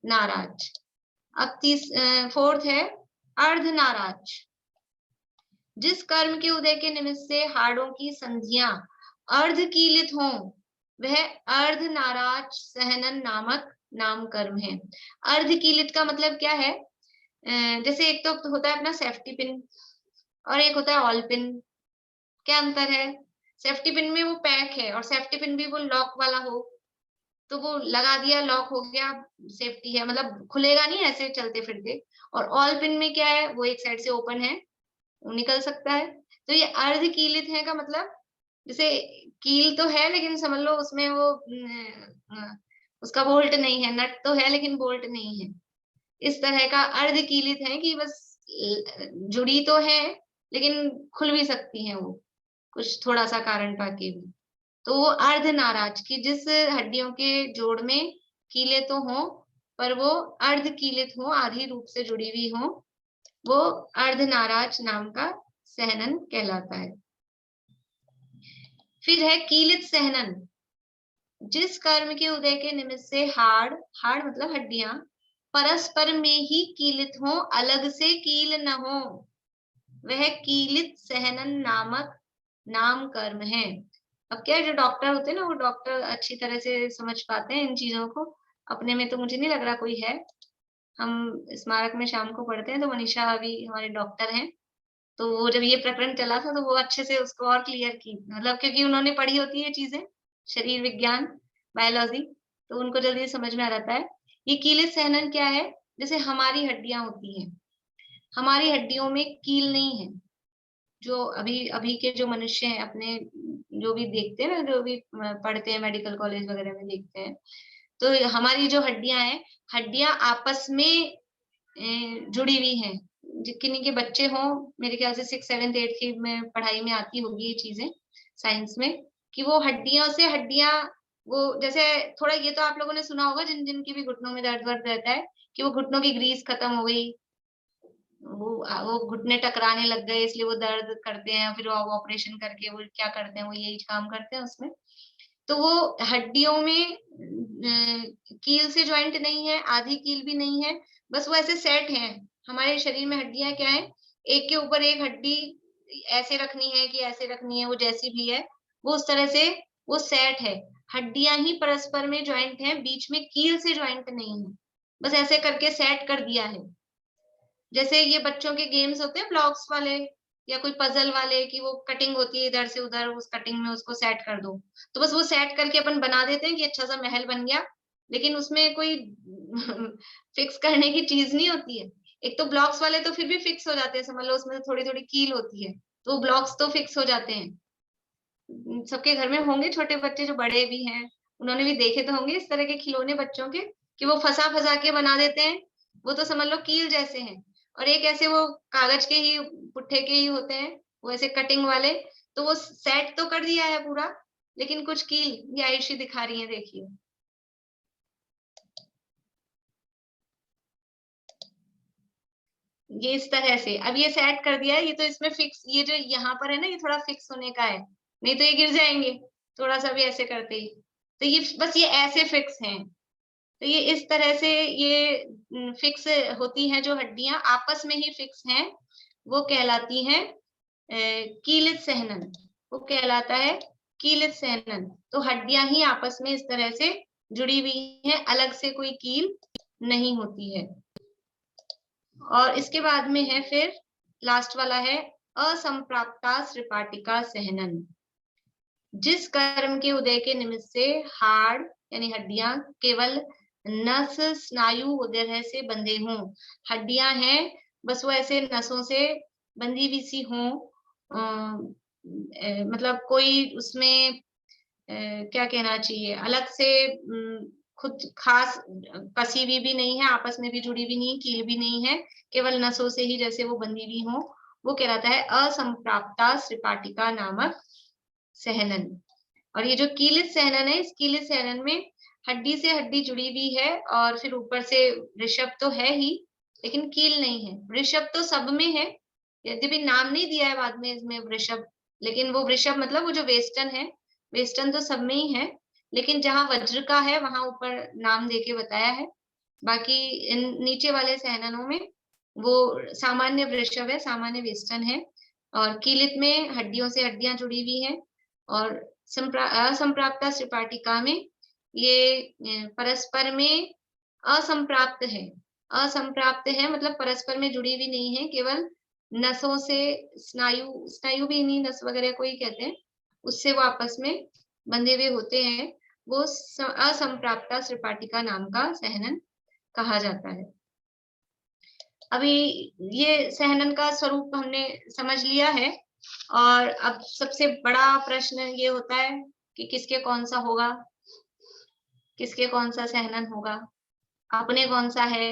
नाराज। अब फोर्थ है अर्ध नाराज। जिस कर्म के उदय के निमित्त से हाड़ों की संधियां अर्ध कीलित हों, वह अर्ध नाराज सहनन नामक नाम कर्म है। अर्ध कीलित का मतलब क्या है? जैसे एक तो होता है अपना सेफ्टी पिन और एक होता है ऑल पिन। क्या अंतर है? सेफ्टी पिन में वो पैक है और सेफ्टी पिन भी वो लॉक वाला हो, तो वो लगा दिया, लॉक हो गया, सेफ्टी है, मतलब खुलेगा नहीं ऐसे चलते फिरते। और ऑल पिन में क्या है? वो एक साइड से ओपन है, वो निकल सकता है। तो ये अर्ध कीलित है का मतलब, जैसे कील तो है लेकिन समझ लो उसमें वो उसका बोल्ट नहीं है, नट तो है लेकिन बोल्ट नहीं है। इस तरह का अर्ध कीलित है कि बस जुड़ी तो है लेकिन खुल भी सकती है वो, कुछ थोड़ा सा कारण पाके भी। तो वो अर्ध नाराज की जिस हड्डियों के जोड़ में कीले तो हो पर वो अर्ध कीलित हो, आधी रूप से जुड़ी हुई हो, वो अर्ध नाराज नाम का सहनन कहलाता है। फिर है कीलित सहनन। जिस कर्म के उदय के निमित्त से हाड़ मतलब हड्डियां परस्पर में ही कीलित हो, अलग से कील न हो, वह कीलित सहनन नामक नाम कर्म है। अब क्या है, जो डॉक्टर होते हैं ना, वो डॉक्टर अच्छी तरह से समझ पाते हैं इन चीजों को। अपने में तो मुझे नहीं लग रहा कोई है। हम स्मारक में शाम को पढ़ते हैं, तो मनीषा अभी हमारे डॉक्टर हैं, तो वो जब ये प्रकरण चला था तो वो अच्छे से उसको और क्लियर की, मतलब क्योंकि उन्होंने पढ़ी होती है चीजें, शरीर विज्ञान, बायोलॉजी, तो उनको जल्दी समझ में आ जाता है। ये कीलित सहनन क्या है? जैसे हमारी हड्डियां होती हैं, हमारी हड्डियों में कील नहीं है। जो अभी के जो मनुष्य हैं, अपने जो भी देखते हैं ना, जो भी पढ़ते हैं मेडिकल कॉलेज वगैरह में देखते हैं, तो हमारी जो हड्डियां हैं, हड्डियां आपस में जुड़ी हुई हैं। किन्हीं के बच्चे हों, मेरे ख्याल से 6, 7, 8 की में पढ़ाई में आती होगी ये चीजें साइंस में, कि वो हड्डियों से हड्डियां, वो जैसे थोड़ा ये तो आप लोगों ने सुना होगा, जिन जिन की भी घुटनों में दर्द वर्द रहता है, कि वो घुटनों की ग्रीस खत्म हो गई, वो घुटने टकराने लग गए इसलिए वो दर्द करते हैं, फिर वो ऑपरेशन करके वो क्या करते हैं, वो यही काम करते हैं उसमें। तो वो हड्डियों में कील से ज्वाइंट नहीं है, आधी कील भी नहीं है, बस वो ऐसे सेट हैं। हमारे शरीर में हड्डियां क्या है, एक के ऊपर एक हड्डी ऐसे रखनी है कि ऐसे रखनी है, वो जैसी भी है वो उस तरह से वो सेट है। हड्डियां ही परस्पर में ज्वाइंट है, बीच में कील से ज्वाइंट नहीं है, बस ऐसे करके सेट कर दिया है। जैसे ये बच्चों के गेम्स होते हैं ब्लॉक्स वाले या कोई पजल वाले, कि वो कटिंग होती है इधर से उधर, उस कटिंग में उसको सेट कर दो, तो बस वो सेट करके अपन बना देते हैं कि अच्छा सा महल बन गया, लेकिन उसमें कोई फिक्स करने की चीज नहीं होती है। एक तो ब्लॉक्स वाले तो फिर भी फिक्स हो जाते हैं, समझ लो उसमें थोड़ी थोड़ी कील होती है, तो ब्लॉक्स तो फिक्स हो जाते हैं। सबके घर में होंगे छोटे बच्चे, जो बड़े भी हैं उन्होंने भी देखे तो होंगे इस तरह के खिलौने बच्चों के, कि वो फंसा फंसा के बना देते हैं, वो तो समझ लो कील जैसे हैं। और एक ऐसे वो कागज के ही, पुट्ठे के ही होते हैं, वो ऐसे कटिंग वाले, तो वो सेट तो कर दिया है पूरा, लेकिन कुछ कील ये आयुषी दिखा रही है, देखिए। ये इस तरह से अब ये सेट कर दिया है, ये तो इसमें फिक्स, ये जो यहाँ पर है ना, ये थोड़ा फिक्स होने का है, नहीं तो ये गिर जाएंगे थोड़ा सा भी ऐसे करते ही। तो ये बस ये ऐसे फिक्स हैं, तो ये इस तरह से ये फिक्स होती हैं, जो हड्डियां आपस में ही फिक्स हैं, वो कहलाती हैं कीलित सहनन, वो कहलाता है कीलित सहनन। तो हड्डियां ही आपस में इस तरह से जुड़ी हुई हैं, अलग से कोई कील नहीं होती है। और इसके बाद में है फिर लास्ट वाला है असंप्राप्ता श्रिपाटिका सहनन। जिस कर्म के उदय के निमित्त से हाड़ यानी हड्डियां केवल नस स्नायु वगैरह से बंधे हों, हड्डियां हैं बस वो ऐसे नसों से बंधी हुई सी हों, मतलब कोई उसमें क्या कहना चाहिए, अलग से खुद खास कसी हुई भी नहीं है, आपस में भी जुड़ी भी नहीं, कील भी नहीं है, केवल नसों से ही जैसे वो बंधी हुई हो, वो कहलाता है असंप्राप्ता श्रीपाटिका नामक सहनन। और ये जो कीलित सहनन है, इस कीलित सहनन में हड्डी से हड्डी जुड़ी हुई है और फिर ऊपर से ऋषभ तो है ही, लेकिन कील नहीं है। ऋषभ तो सब में है, यद्यपि नाम नहीं दिया है बाद में इसमें वृषभ, लेकिन वो वृषभ मतलब वो जो वेस्टर्न है, वेस्टर्न तो सब में ही है, लेकिन जहां वज्र का है वहां ऊपर नाम देके बताया है। बाकी इन नीचे वाले सहननों में वो सामान्य वृषभ है, सामान्य वेस्टर्न है, और कीलित में हड्डियों से हड्डियां जुड़ी हुई है, और असंप्राप्ता श्रीपाटिका में ये परस्पर में असंप्राप्त है। असंप्राप्त है मतलब परस्पर में जुड़ी हुई नहीं है, केवल नसों से, स्नायु भी नहीं, नस वगैरह कोई कहते हैं, उससे वो आपस में बंधे हुए होते हैं। वो असंप्राप्ता श्रीपाटिका नाम का सहनन कहा जाता है। अभी ये सहनन का स्वरूप हमने समझ लिया है, और अब सबसे बड़ा प्रश्न ये होता है कि किसके कौन सा होगा, किसके कौन सा सहनन होगा, अपने कौन सा है,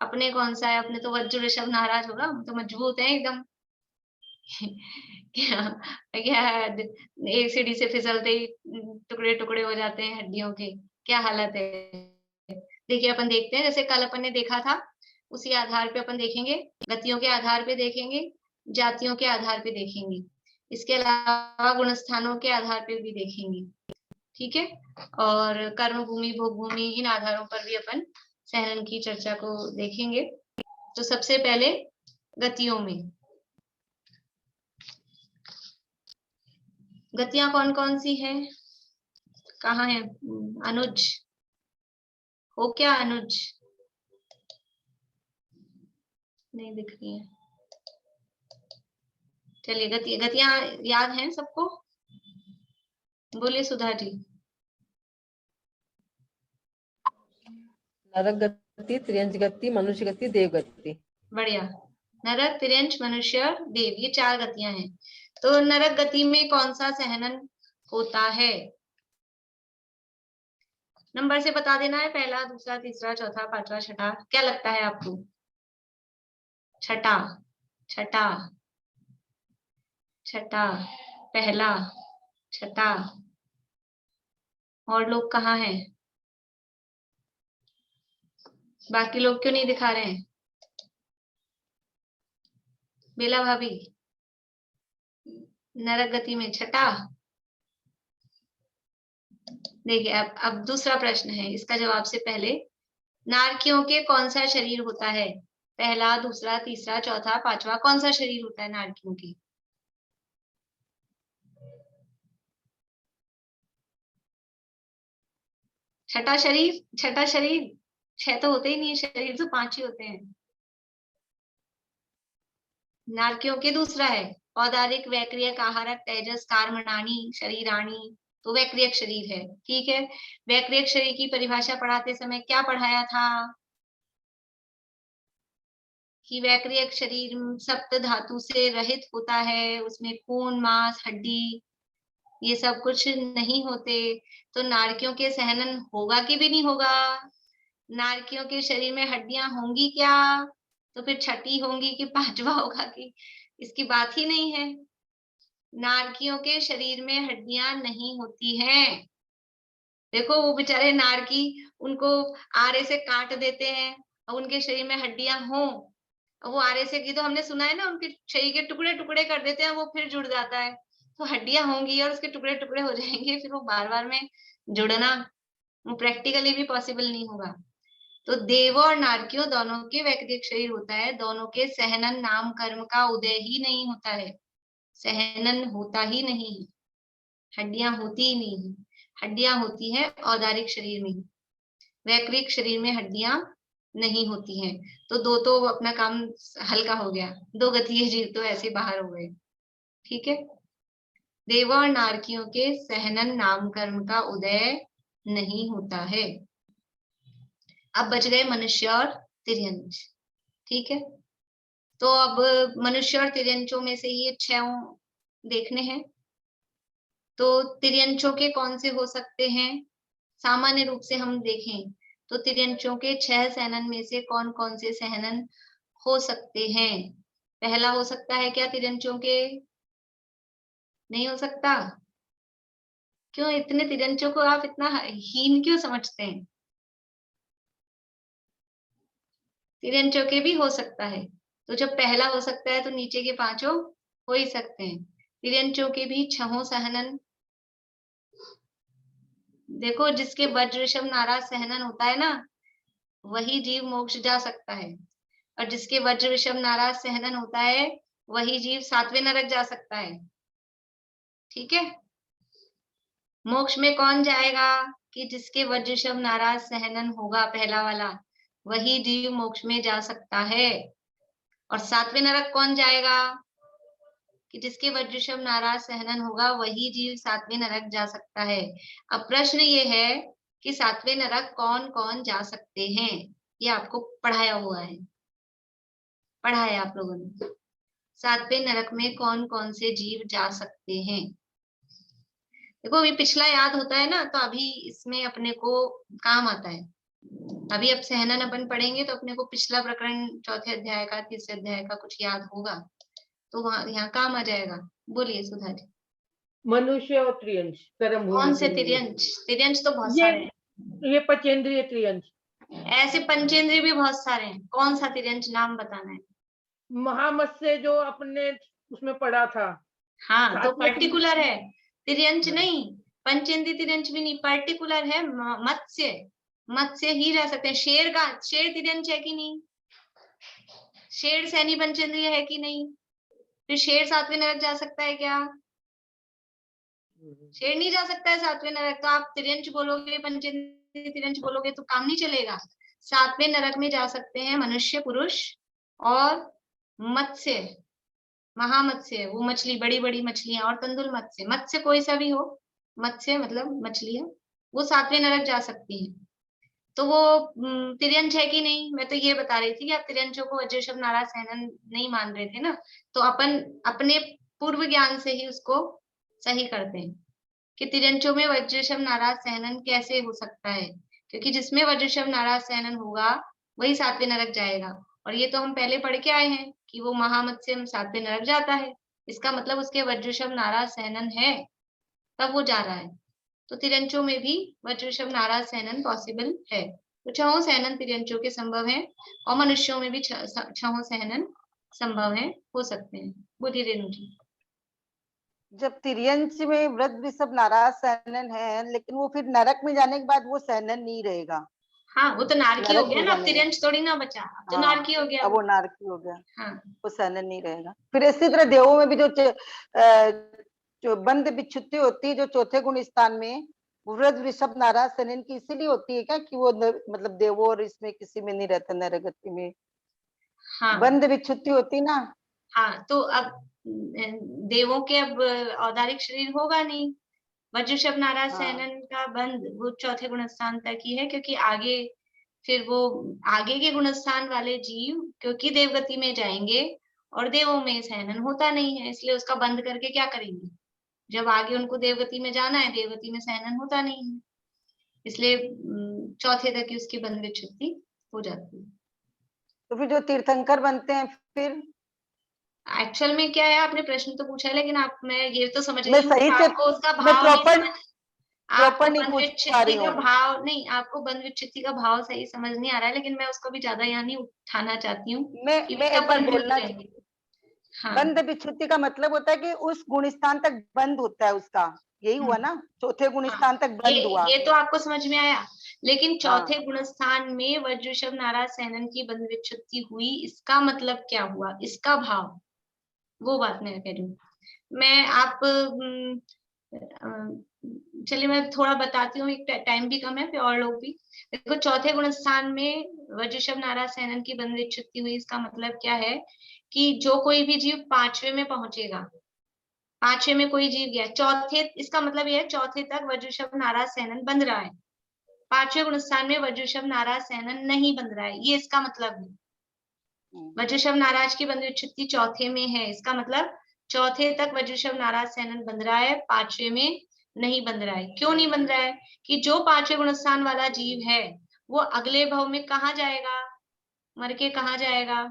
अपने कौन सा है। अपने तो वज्र ऋषभ नाराज होगा, हम तो मजबूत हैं एकदम। क्या एक सीढ़ी से फिसलते ही टुकड़े टुकड़े हो जाते हैं हड्डियों के, क्या हालत है। देखिए अपन देखते हैं, जैसे कल अपन ने देखा था, उसी आधार पे अपन देखेंगे, गतियों के आधार पे देखेंगे, जातियों के आधार पे देखेंगे, इसके अलावा गुण स्थानों के आधार पे भी देखेंगे, ठीक है। और कर्म भूमि, भोग भूमि, इन आधारों पर भी अपन सहनन की चर्चा को देखेंगे। तो सबसे पहले गतियों में, गतियां कौन कौन सी हैं, कहाँ है अनुज, हो क्या अनुज, नहीं दिख रही है। चलिए गतियां याद हैं सबको, बोलिए सुधा जी। नरक गति, त्रियंच गति, मनुष्य गति, देव गति। बढ़िया, नरक, तिर्यंच, मनुष्य और देव, ये 4 गतियां हैं। तो नरक गति में कौन सा सहनन होता है, नंबर से बता देना है, पहला, दूसरा, तीसरा, चौथा, पांचवा, छठा, क्या लगता है आपको। छठा, छठा, छठा, पहला, छठा, और लोग कहाँ हैं, बाकी लोग क्यों नहीं दिखा रहे हैं। बेला भाभी, नरक गति में छठा। देखिए अब दूसरा प्रश्न है, इसका जवाब से पहले, नारकियों के कौन सा शरीर होता है, पहला, दूसरा, तीसरा, चौथा, पांचवा, कौन सा शरीर होता है नारकियों के। छठा शरीर, छठा शरीर, 6 तो होते ही नहीं है शरीर, तो 5 ही होते हैं। नारकियों के दूसरा है औदारिक, वैक्रियक, आहारक, तेजस, कार्मणानी, शरीरानी, तो वैक्रियक शरीर है, ठीक है। वैक्रियक शरीर की परिभाषा पढ़ाते समय क्या पढ़ाया था कि वैक्रियक शरीर सप्त धातु से रहित होता है, उसमें खून, मांस, हड्डी, ये सब कुछ नहीं होते। तो नारकियों के सहनन होगा कि भी नहीं होगा, नारकियों के शरीर में हड्डियां होंगी क्या, तो फिर छठी होंगी कि पांचवा होगा कि, इसकी बात ही नहीं है। नारकियों के शरीर में हड्डियां नहीं होती हैं। देखो वो बेचारे नारकी, उनको आरे से काट देते हैं और उनके शरीर में हड्डियां हों, वो आरे से की तो हमने सुना है ना, उनके शरीर के टुकड़े टुकड़े कर देते हैं, वो फिर जुड़ जाता है, तो हड्डियां होंगी और उसके टुकड़े टुकड़े हो जाएंगे, फिर वो बार बार में जुड़ना वो प्रैक्टिकली भी पॉसिबल नहीं होगा। तो देव और नारकियों दोनों के वैक्रियक शरीर होता है, दोनों के सहनन नाम कर्म का उदय ही नहीं होता है, सहनन होता ही नहीं है, हड्डियां होती ही नहीं है, हड्डियां होती है औदारिक शरीर में, वैक्रिक शरीर में हड्डियां नहीं होती हैं। तो दो तो अपना काम हल्का हो गया, 2 गतीय जीव तो ऐसे बाहर हो गए, ठीक है। देव और नारकियों के सहनन नाम कर्म का उदय नहीं होता है। अब बच गए मनुष्य और तिर्यंच, ठीक है। तो अब मनुष्य और तिर्यंचों में से ये 6 देखने हैं। तो तिर्यंचों के कौन से हो सकते हैं, सामान्य रूप से हम देखें तो तिर्यंचों के 6 सहनन में से कौन कौन से सहनन हो सकते हैं। पहला हो सकता है क्या तिर्यंचों के? नहीं हो सकता। क्यों इतने तिर्यंचों को आप इतना हीन क्यों समझते हैं? तिर्यंचों के भी हो सकता है। तो जब पहला हो सकता है तो नीचे के पांचों हो ही सकते हैं। तिर्यंचों के भी छहों सहनन। देखो जिसके वज्र ऋषभ नाराज सहनन होता है ना, वही जीव मोक्ष जा सकता है, और जिसके वज्र ऋषभ नाराज सहनन होता है वही जीव सातवें नरक जा सकता है। ठीक है। मोक्ष में कौन जाएगा? कि जिसके वज्र ऋषभ नाराज सहनन होगा, पहला वाला, वही जीव मोक्ष में जा सकता है। और सातवें नरक कौन जाएगा? कि जिसके वज्र ऋषभ नाराज सहनन होगा वही जीव सातवें नरक जा सकता है। अब प्रश्न ये है कि सातवें नरक कौन कौन जा सकते हैं, ये आपको पढ़ाया हुआ है, पढ़ा है आप लोगों ने। सातवें नरक में कौन कौन से जीव जा सकते हैं? देखो अभी पिछला याद होता है ना, तो अभी इसमें अपने को काम आता है। अभी अब सहनन अपन पढ़ेंगे तो अपने को पिछला प्रकरण चौथे अध्याय का, तीसरे अध्याय का कुछ याद होगा, तो वहां यहाँ काम आ जाएगा। बोलिए सुधा जी। मनुष्य और त्रियंश कर्म भूमि कौन से के लिए। तिर्यंश? तिर्यंश तो बहुत ये सारे हैं। ये पंचेंद्रिय त्रियंश। ऐसे पंचेंद्रिय भी बहुत सारे हैं। कौन सा तिर्यंश नाम बताना है? महामत्स्य जो अपने उसमें पढ़ा था। हाँ तो सातवें पर्टिकुलर है, तिर्यंश हाँ। नहीं, पंचेंद्रिय तिर्यंश भी नहीं, पर्टिकुलर है। मत्स्य, मत्स्य ही रह सकते हैं। शेर का, शेर तिर्यंश है कि नहीं? शेर सैनी पंचेंद्रिय है कि नहीं? फिर शेर सातवें नरक जा सकता है क्या? शेर नहीं जा सकता है सातवें नरक। तो आप तिर्यंश बोलोगे, पंचेंद्रिय तिर्यंश बोलोगे तो काम नहीं चलेगा। सातवें नरक में जा सकते हैं मनुष्य, पुरुष और मत्स्य, महामत्स्य, वो मछली, बड़ी बड़ी मछलियां, और तंदुल मत्स्य। मत्स्य कोई सा भी हो, मत्स्य मतलब मछलियां, वो सातवें नरक जा सकती हैं। तो वो तिर्यंश है कि नहीं? मैं तो ये बता रही थी कि आप तिर्यंशों को वज्र ऋषभ नाराज सहनन नहीं मान रहे थे ना, तो अपन अपने पूर्व ज्ञान से ही उसको सही करते हैं कि तिर्यंशों में वज्र ऋषभ नाराज सहनन कैसे हो सकता है, क्योंकि जिसमें वज्र ऋषभ नाराज सहनन होगा वही सातवें नरक जाएगा। और ये तो हम पहले पढ़ के आए हैं कि वो महामत्स्य सातवें नरक जाता है, इसका मतलब उसके वज्र ऋषभ नाराज सहनन है, तब वो जा रहा है। तो तिर्यंचों में भी वज्र ऋषभ नाराज सहनन पॉसिबल है। तो छहों सहनन तिर्यंचों के संभव है, और मनुष्यों में भी छहों सहनन संभव है, हो सकते हैं। बोलिए रेणु जी। जब तिर्यंश में वृद्ध ऋषभ नाराज सहनन है, लेकिन वो फिर नरक में जाने के बाद वो सहनन नहीं रहेगा। हाँ वो तो नारकी हो नरक गया में ना, अब जाने तिर्यंश थोड़ी ना बचा, अब तो हाँ, नारकी हो गया अब वो। वो नारकी हो गया, हाँ वो सहनन नहीं रहेगा। फिर इसी तरह देवों में भी जो बंद विच्छुत्ति होती है, जो चौथे गुण स्थान में, वृद्ध ऋषभ नाराज सहनन की इसीलिए होती है क्या कि वो मतलब देवों और इसमें किसी में नहीं रहता, नरगति में हाँ बंद विच्छुत्ति होती ना। हाँ। तो अब देवों के अब औदारिक शरीर होगा नहीं, वज्र ऋषभ नाराज हाँ। सहनन का बंद वो चौथे गुणस्थान तक ही है, क्योंकि आगे फिर वो आगे के गुणस्थान वाले जीव क्योंकि देवगति में जाएंगे और देवों में सहनन होता नहीं है, इसलिए उसका बंद करके क्या करेंगे? जब आगे उनको देवगति में जाना है, देवगति में सहनन होता नहीं है, इसलिए चौथे तक की उसकी बंद विच्छुत्ति हो जाती है। तो फिर जो तीर्थंकर बनते हैं, फिर एक्चुअल में क्या है, आपने प्रश्न तो पूछा है, लेकिन आप, मैं ये तो समझ मैं रही हूँ कि सही से, आपको उसका मैं भाव नहीं प्रॉपर समझ, आपको नहीं बंद पूछ पा विच्छित्ति रही का हूँ। भाव नहीं, आपको बंद विच्छित्ति का भाव सही समझ नहीं आ रहा है, लेकिन मैं उसको भी ज्यादा यहाँ नहीं उठाना चाहती हूँ कि मैं इसका एक बार अपन भूल बोलना जाएंगे। हाँ बंद विच्छुत्ति का मतलब होता है कि उस गुण स्थान तक बंद होता है उसका, यही हुआ ना, चौथे गुण हाँ, स्थान तक बंद हुआ। ये तो आपको समझ में आया, लेकिन चौथे हाँ। गुण स्थान में वज्र ऋषभ नाराज सहनन की बंद विच्छित्ति हुई, इसका मतलब क्या हुआ, इसका भाव, वो बात मैं कह रही हूँ। मैं आप चलिए मैं थोड़ा बताती हूँ, एक टाइम भी कम है, फिर और लोग भी देखो। चौथे गुण स्थान में वज्र ऋषभ नाराज सहनन की बंद विच्छित्ति हुई, इसका मतलब क्या है कि जो कोई भी जीव पांचवे में पहुंचेगा, पांचवे में कोई जीव गया चौथे, इसका मतलब यह है चौथे तक वज्र ऋषभ नाराज सहनन बंध रहा है, पांचवें गुण स्थान में वज्र ऋषभ नाराज सहनन नहीं बंध रहा है, ये इसका मतलब है। वज्र ऋषभ नाराज की बंद विच्छित्ति चौथे में है, इसका मतलब चौथे तक वज्र ऋषभ नाराज सहनन बंध रहा है, पांचवे में नहीं बंध रहा है। क्यों नहीं बंध रहा है? कि जो पांचवें गुणस्थान वाला जीव है वो अगले भव में कहाँ जाएगा, मर के कहाँ जाएगा?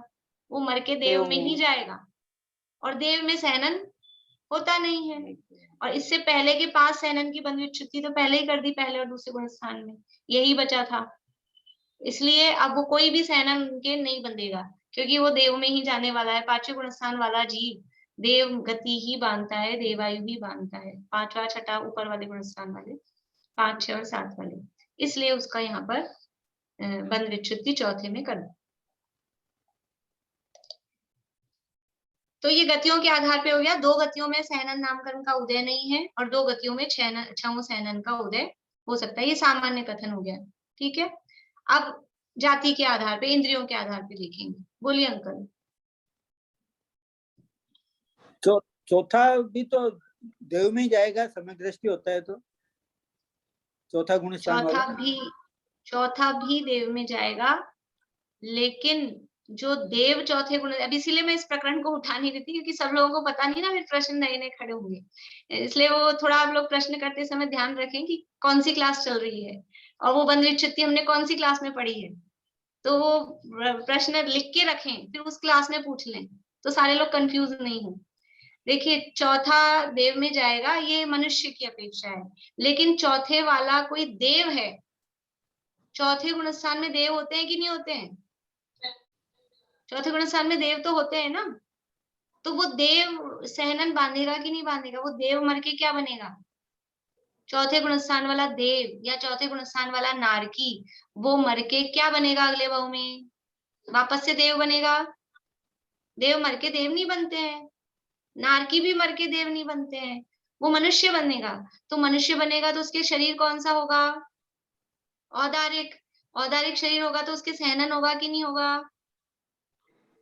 वो मर के देव में ही जाएगा, और देव में सहनन होता नहीं है। और इससे पहले के 5 सहनन की बंध विच्युति तो पहले ही कर दी, पहले और दूसरे गुण स्थान में यही बचा था। इसलिए अब वो कोई भी सहनन के नहीं बंधेगा, क्योंकि वो देव में ही जाने वाला है। 5वें गुण स्थान वाला जीव देव गति ही बांधता है, देवायु ही बांधता है। 5वां 6ठा ऊपर वाले गुण स्थान वाले, 5, 6 और 7 वाले, इसलिए उसका यहाँ पर बंध विच्युति चौथे में कर दो। तो ये गतियों के आधार पे हो गया। 2 गतियों में सहनन नामकरण का उदय नहीं है, और 2 गतियों में छहों सहनन का उदय हो सकता है। ये सामान्य कथन हो गया, ठीक है। अब जाति के आधार पे, इंद्रियों के आधार पे देखेंगे। बोलिए अंकल। चौथा भी तो देव में ही जाएगा, समय दृष्टि होता है तो चौथा गुण स्थान वाला। चौथा भी देव में जाएगा, लेकिन जो देव चौथे गुण, अब इसीलिए मैं इस प्रकरण को उठा नहीं देती, क्योंकि सब लोगों को पता नहीं ना, फिर प्रश्न नए नए खड़े होंगे। इसलिए वो थोड़ा आप लोग प्रश्न करते समय ध्यान रखें कि कौन सी क्लास चल रही है, और वो बंध विच्युति हमने कौन सी क्लास में पढ़ी है। तो वो प्रश्न लिख के रखें, फिर उस क्लास में पूछ लें, तो सारे लोग कंफ्यूज नहीं हो। देखिए, चौथा देव में जाएगा, ये मनुष्य की अपेक्षा है, लेकिन चौथे वाला कोई देव है। चौथे गुण स्थान में देव होते हैं कि नहीं होते हैं? चौथे गुण स्थान में देव तो होते हैं ना। तो वो देव सहनन बांधेगा कि नहीं बांधेगा? वो देव मर के क्या बनेगा? चौथे गुण स्थान वाला देव या चौथे गुण स्थान वाला नारकी, वो मर के क्या बनेगा? अगले भाव में वापस से देव बनेगा। देव मर के देव नहीं बनते हैं, नारकी भी मर के देव नहीं बनते हैं, वो मनुष्य बनेगा। तो मनुष्य बनेगा तो उसके शरीर कौन सा होगा? औदारिक। औदारिक शरीर होगा तो उसके सहनन होगा कि नहीं होगा?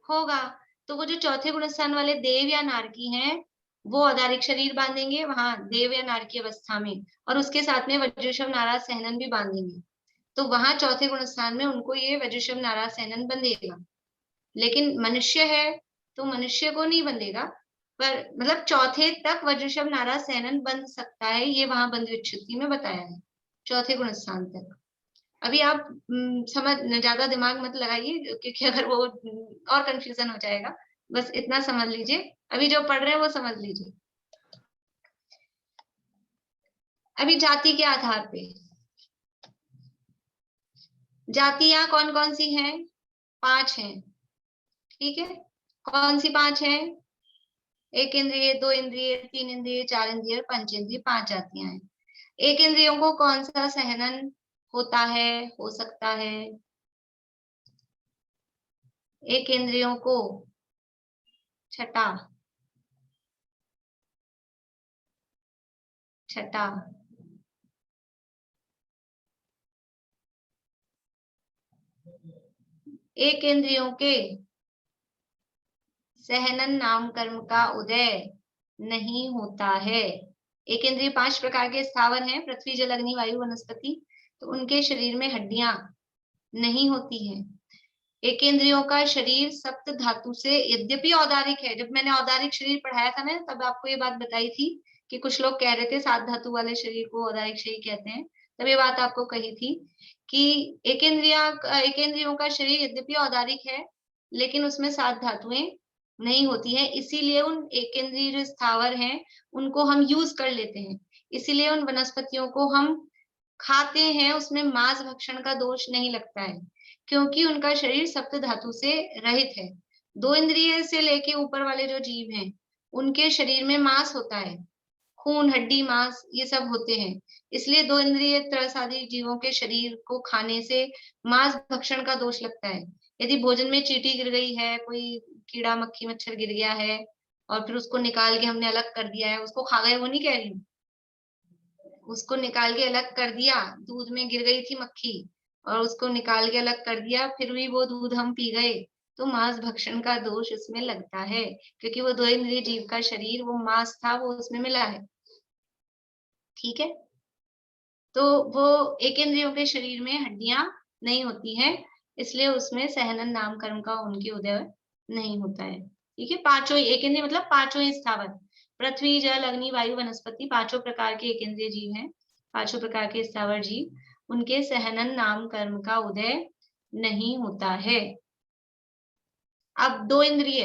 होगा। तो वो जो चौथे गुण स्थान वाले देव या नारकी हैं, वो औदारिक शरीर बांधेंगे वहां देव या नारकी अवस्था में, और उसके साथ में वज्रशव नाराज सहनन भी बांधेंगे। तो वहां चौथे गुण स्थान में उनको ये वज्रशव नाराज सहनन बंधेगा। लेकिन मनुष्य है तो मनुष्य को नहीं बंधेगा, पर मतलब चौथे तक वज्रशव नाराज सहनन बंध सकता है, ये वहां बंध विच्युति में बताया है, चौथे गुण स्थान तक। अभी आप समझ, ज्यादा दिमाग मत लगाइए, क्योंकि अगर वो और कंफ्यूजन हो जाएगा। बस इतना समझ लीजिए, अभी जो पढ़ रहे हैं वो समझ लीजिए। अभी जाति के आधार पे, जातियां कौन कौन सी हैं? 5 हैं, ठीक है। कौन सी 5 हैं? 1 इंद्रिय, 2 इंद्रिय, 3 इंद्रिय, 4 इंद्रिय, 5 इंद्रिय, 5 जातियां हैं। 1 इंद्रियों को कौन सा सहनन होता है, हो सकता है? 1 इंद्रियों को छठा एक इंद्रियों के सहनन नाम कर्म का उदय नहीं होता है। 1 इंद्रिय 5 प्रकार के स्थावर हैं, पृथ्वी, जल, अग्नि, वायु, वनस्पति। तो उनके शरीर में हड्डियां नहीं होती हैं। 1 इंद्रियों का शरीर सप्त धातु से यद्यपि औदारिक है। जब मैंने औदारिक शरीर पढ़ाया था ना, तब आपको ये बात बताई थी कि कुछ लोग कह रहे थे 7 धातु वाले शरीर को औदारिक शरीर कहते हैं। तब ये बात आपको कही थी कि एक इंद्रियों का शरीर यद्यपि औदारिक है, लेकिन उसमें 7 धातुएं नहीं होती है। इसीलिए उन एक इंद्रिय जो स्थावर हैं उनको हम यूज कर लेते हैं, इसीलिए उन वनस्पतियों को हम खाते हैं, उसमें मांस भक्षण का दोष नहीं लगता है, क्योंकि उनका शरीर सप्त धातु से रहित है। 2 इंद्रिय से लेके ऊपर वाले जो जीव हैं उनके शरीर में मांस होता है, खून, हड्डी, मांस ये सब होते हैं। इसलिए 2 इंद्रिय त्रसादी जीवों के शरीर को खाने से मांस भक्षण का दोष लगता है। यदि भोजन में चींटी गिर गई है, कोई कीड़ा मक्खी मच्छर गिर गया है और फिर उसको निकाल के हमने अलग कर दिया है, उसको खा गए वो नहीं कह रही हूँ, उसको निकाल के अलग कर दिया, दूध में गिर गई थी मक्खी और उसको निकाल के अलग कर दिया, फिर भी वो दूध हम पी गए, तो मांस भक्षण का दोष उसमें लगता है, क्योंकि वो 2 इंद्रिय जीव का शरीर, वो मांस था, वो उसमें मिला है। ठीक है, तो वो 1 इंद्रियों के शरीर में हड्डियां नहीं होती हैं, इसलिए उसमें सहनन नाम कर्म का उनके उदय नहीं होता है। ठीक है, 5 एक इंद्रिय मतलब 5 स्थावर, पृथ्वी, जल, अग्नि, वायु, वनस्पति, 5 प्रकार के 1 इंद्रिय जीव हैं, 5 प्रकार के स्थावर जीव, उनके सहनन नाम कर्म का उदय नहीं होता है। अब दो इंद्रिय,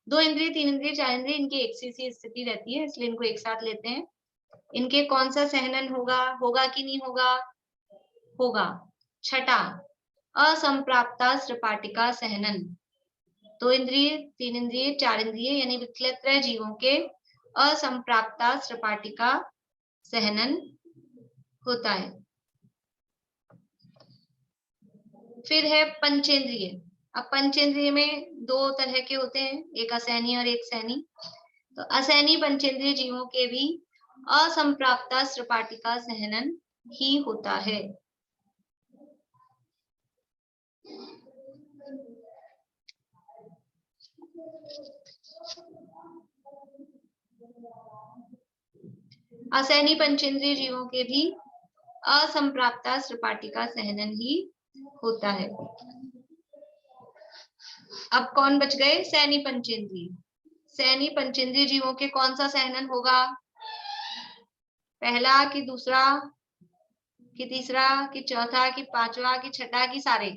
तीन इंद्रिय, चार इंद्रिय, इनकी एक सी स्थिति रहती है, इसलिए इनको एक साथ लेते हैं। इनके कौन सा सहनन होगा कि नहीं होगा? होगा। छठा, असंप्राप्ता सृपाटिका सहनन। दो इंद्रिय, तीन इंद्रिय, चार इंद्रिय यानी विकलत्रय जीवों के असंप्राप्ता सृपाटिका सहनन होता है। फिर है पंचेंद्रिय। अब पंचेंद्रिय में दो तरह के होते हैं, एक असैनी और एक सैनी। तो असैनी पंचेंद्रिय जीवों के भी असंप्राप्ता सृपाटिका सहनन ही होता है। असैनी पंचेंद्रिय जीवों के भी असंप्राप्ता सृपाटिका सहनन ही होता है। अब कौन बच गए? सैनी पंचेंद्रिय। सैनी पंचेंद्रिय जीवों के कौन सा सहनन होगा? पहला कि दूसरा कि तीसरा कि चौथा कि पांचवा कि छठा कि सारे?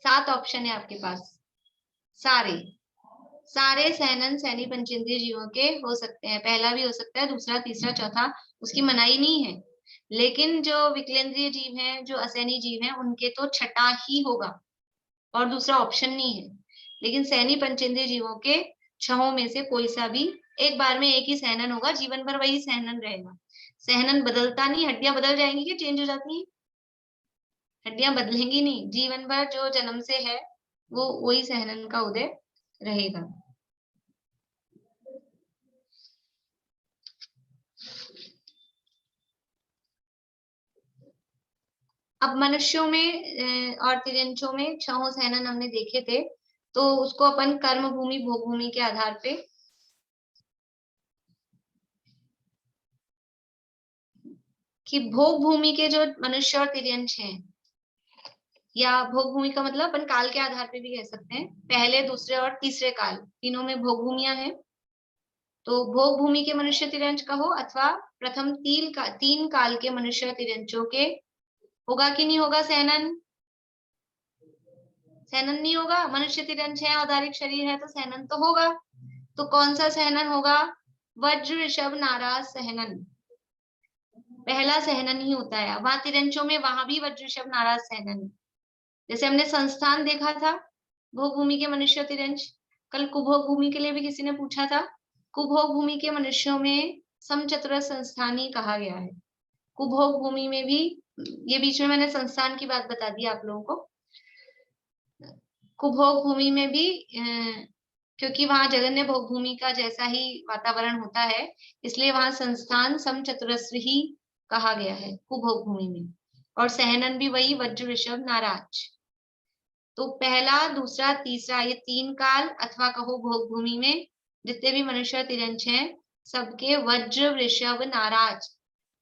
7 ऑप्शन है आपके पास। सारे सहनन सैनी पंचेंद्रिय जीवों के हो सकते हैं। पहला भी हो सकता है, दूसरा, तीसरा, चौथा, उसकी मनाही नहीं है। लेकिन जो विकलेंद्रिय जीव हैं, जो असैनी जीव हैं, उनके तो छठा ही होगा और दूसरा ऑप्शन नहीं है। लेकिन सैनी पंचेंद्रिय जीवों के छहों में से कोई सा भी एक बार में एक ही सहनन होगा, जीवन भर वही सहनन रहेगा। सहनन बदलता नहीं। हड्डियां बदल जाएंगी कि चेंज हो जाती हैं? हड्डियां बदलेंगी नहीं, जीवन भर जो जन्म से है वो वही सहनन का उदय रहेगा। अब मनुष्यों में और तिर्यंचों में छहों सहनन हमने देखे थे, तो उसको अपन कर्म भूमि भोग भूमि के आधार पे कि भोग भूमि के जो मनुष्य और तिर्यंच हैं, या भोग भूमि का मतलब अपन काल के आधार पे भी कह सकते हैं, पहले, दूसरे और तीसरे काल, तीनों में भोग भूमियां हैं। तो भोग भूमि के मनुष्य तिर्यंच कहो अथवा प्रथम 3 काल के मनुष्य तिर्यंचों के होगा कि नहीं होगा सहनन? सहनन नहीं होगा। मनुष्य तिर्यंच है, औदारिक शरीर है, तो सहनन तो होगा। तो कौन सा सहनन होगा? वज्र ऋषभ नाराज सहनन, पहला सहनन ही होता है। वहां तिर्यंचों में वहां भी वज्र ऋषभ नाराज सहनन, जैसे हमने संस्थान देखा था भोग भूमि के मनुष्य तिर्यंच। कल कुभोग भूमि के लिए भी किसी ने पूछा था। कुभोग भूमि के मनुष्यों में समचतुर संस्थानी कहा गया है। कुभोग भूमि में भी, ये बीच में मैंने संस्थान की बात बता दी आप लोगों को। कुभोग भूमि में भी क्योंकि वहां जगन्य भोग भूमि का जैसा ही वातावरण होता है, इसलिए वहां संस्थान समचतुरस्र ही कहा गया है कुभोग भूमि में। और सहनन भी वही वज्र ऋषभ नाराज। तो पहला, दूसरा, तीसरा, ये 3 काल अथवा कहो भोग भूमि में जितने भी मनुष्य तिर्यंच हैं, सबके वज्र ऋषभ नाराज।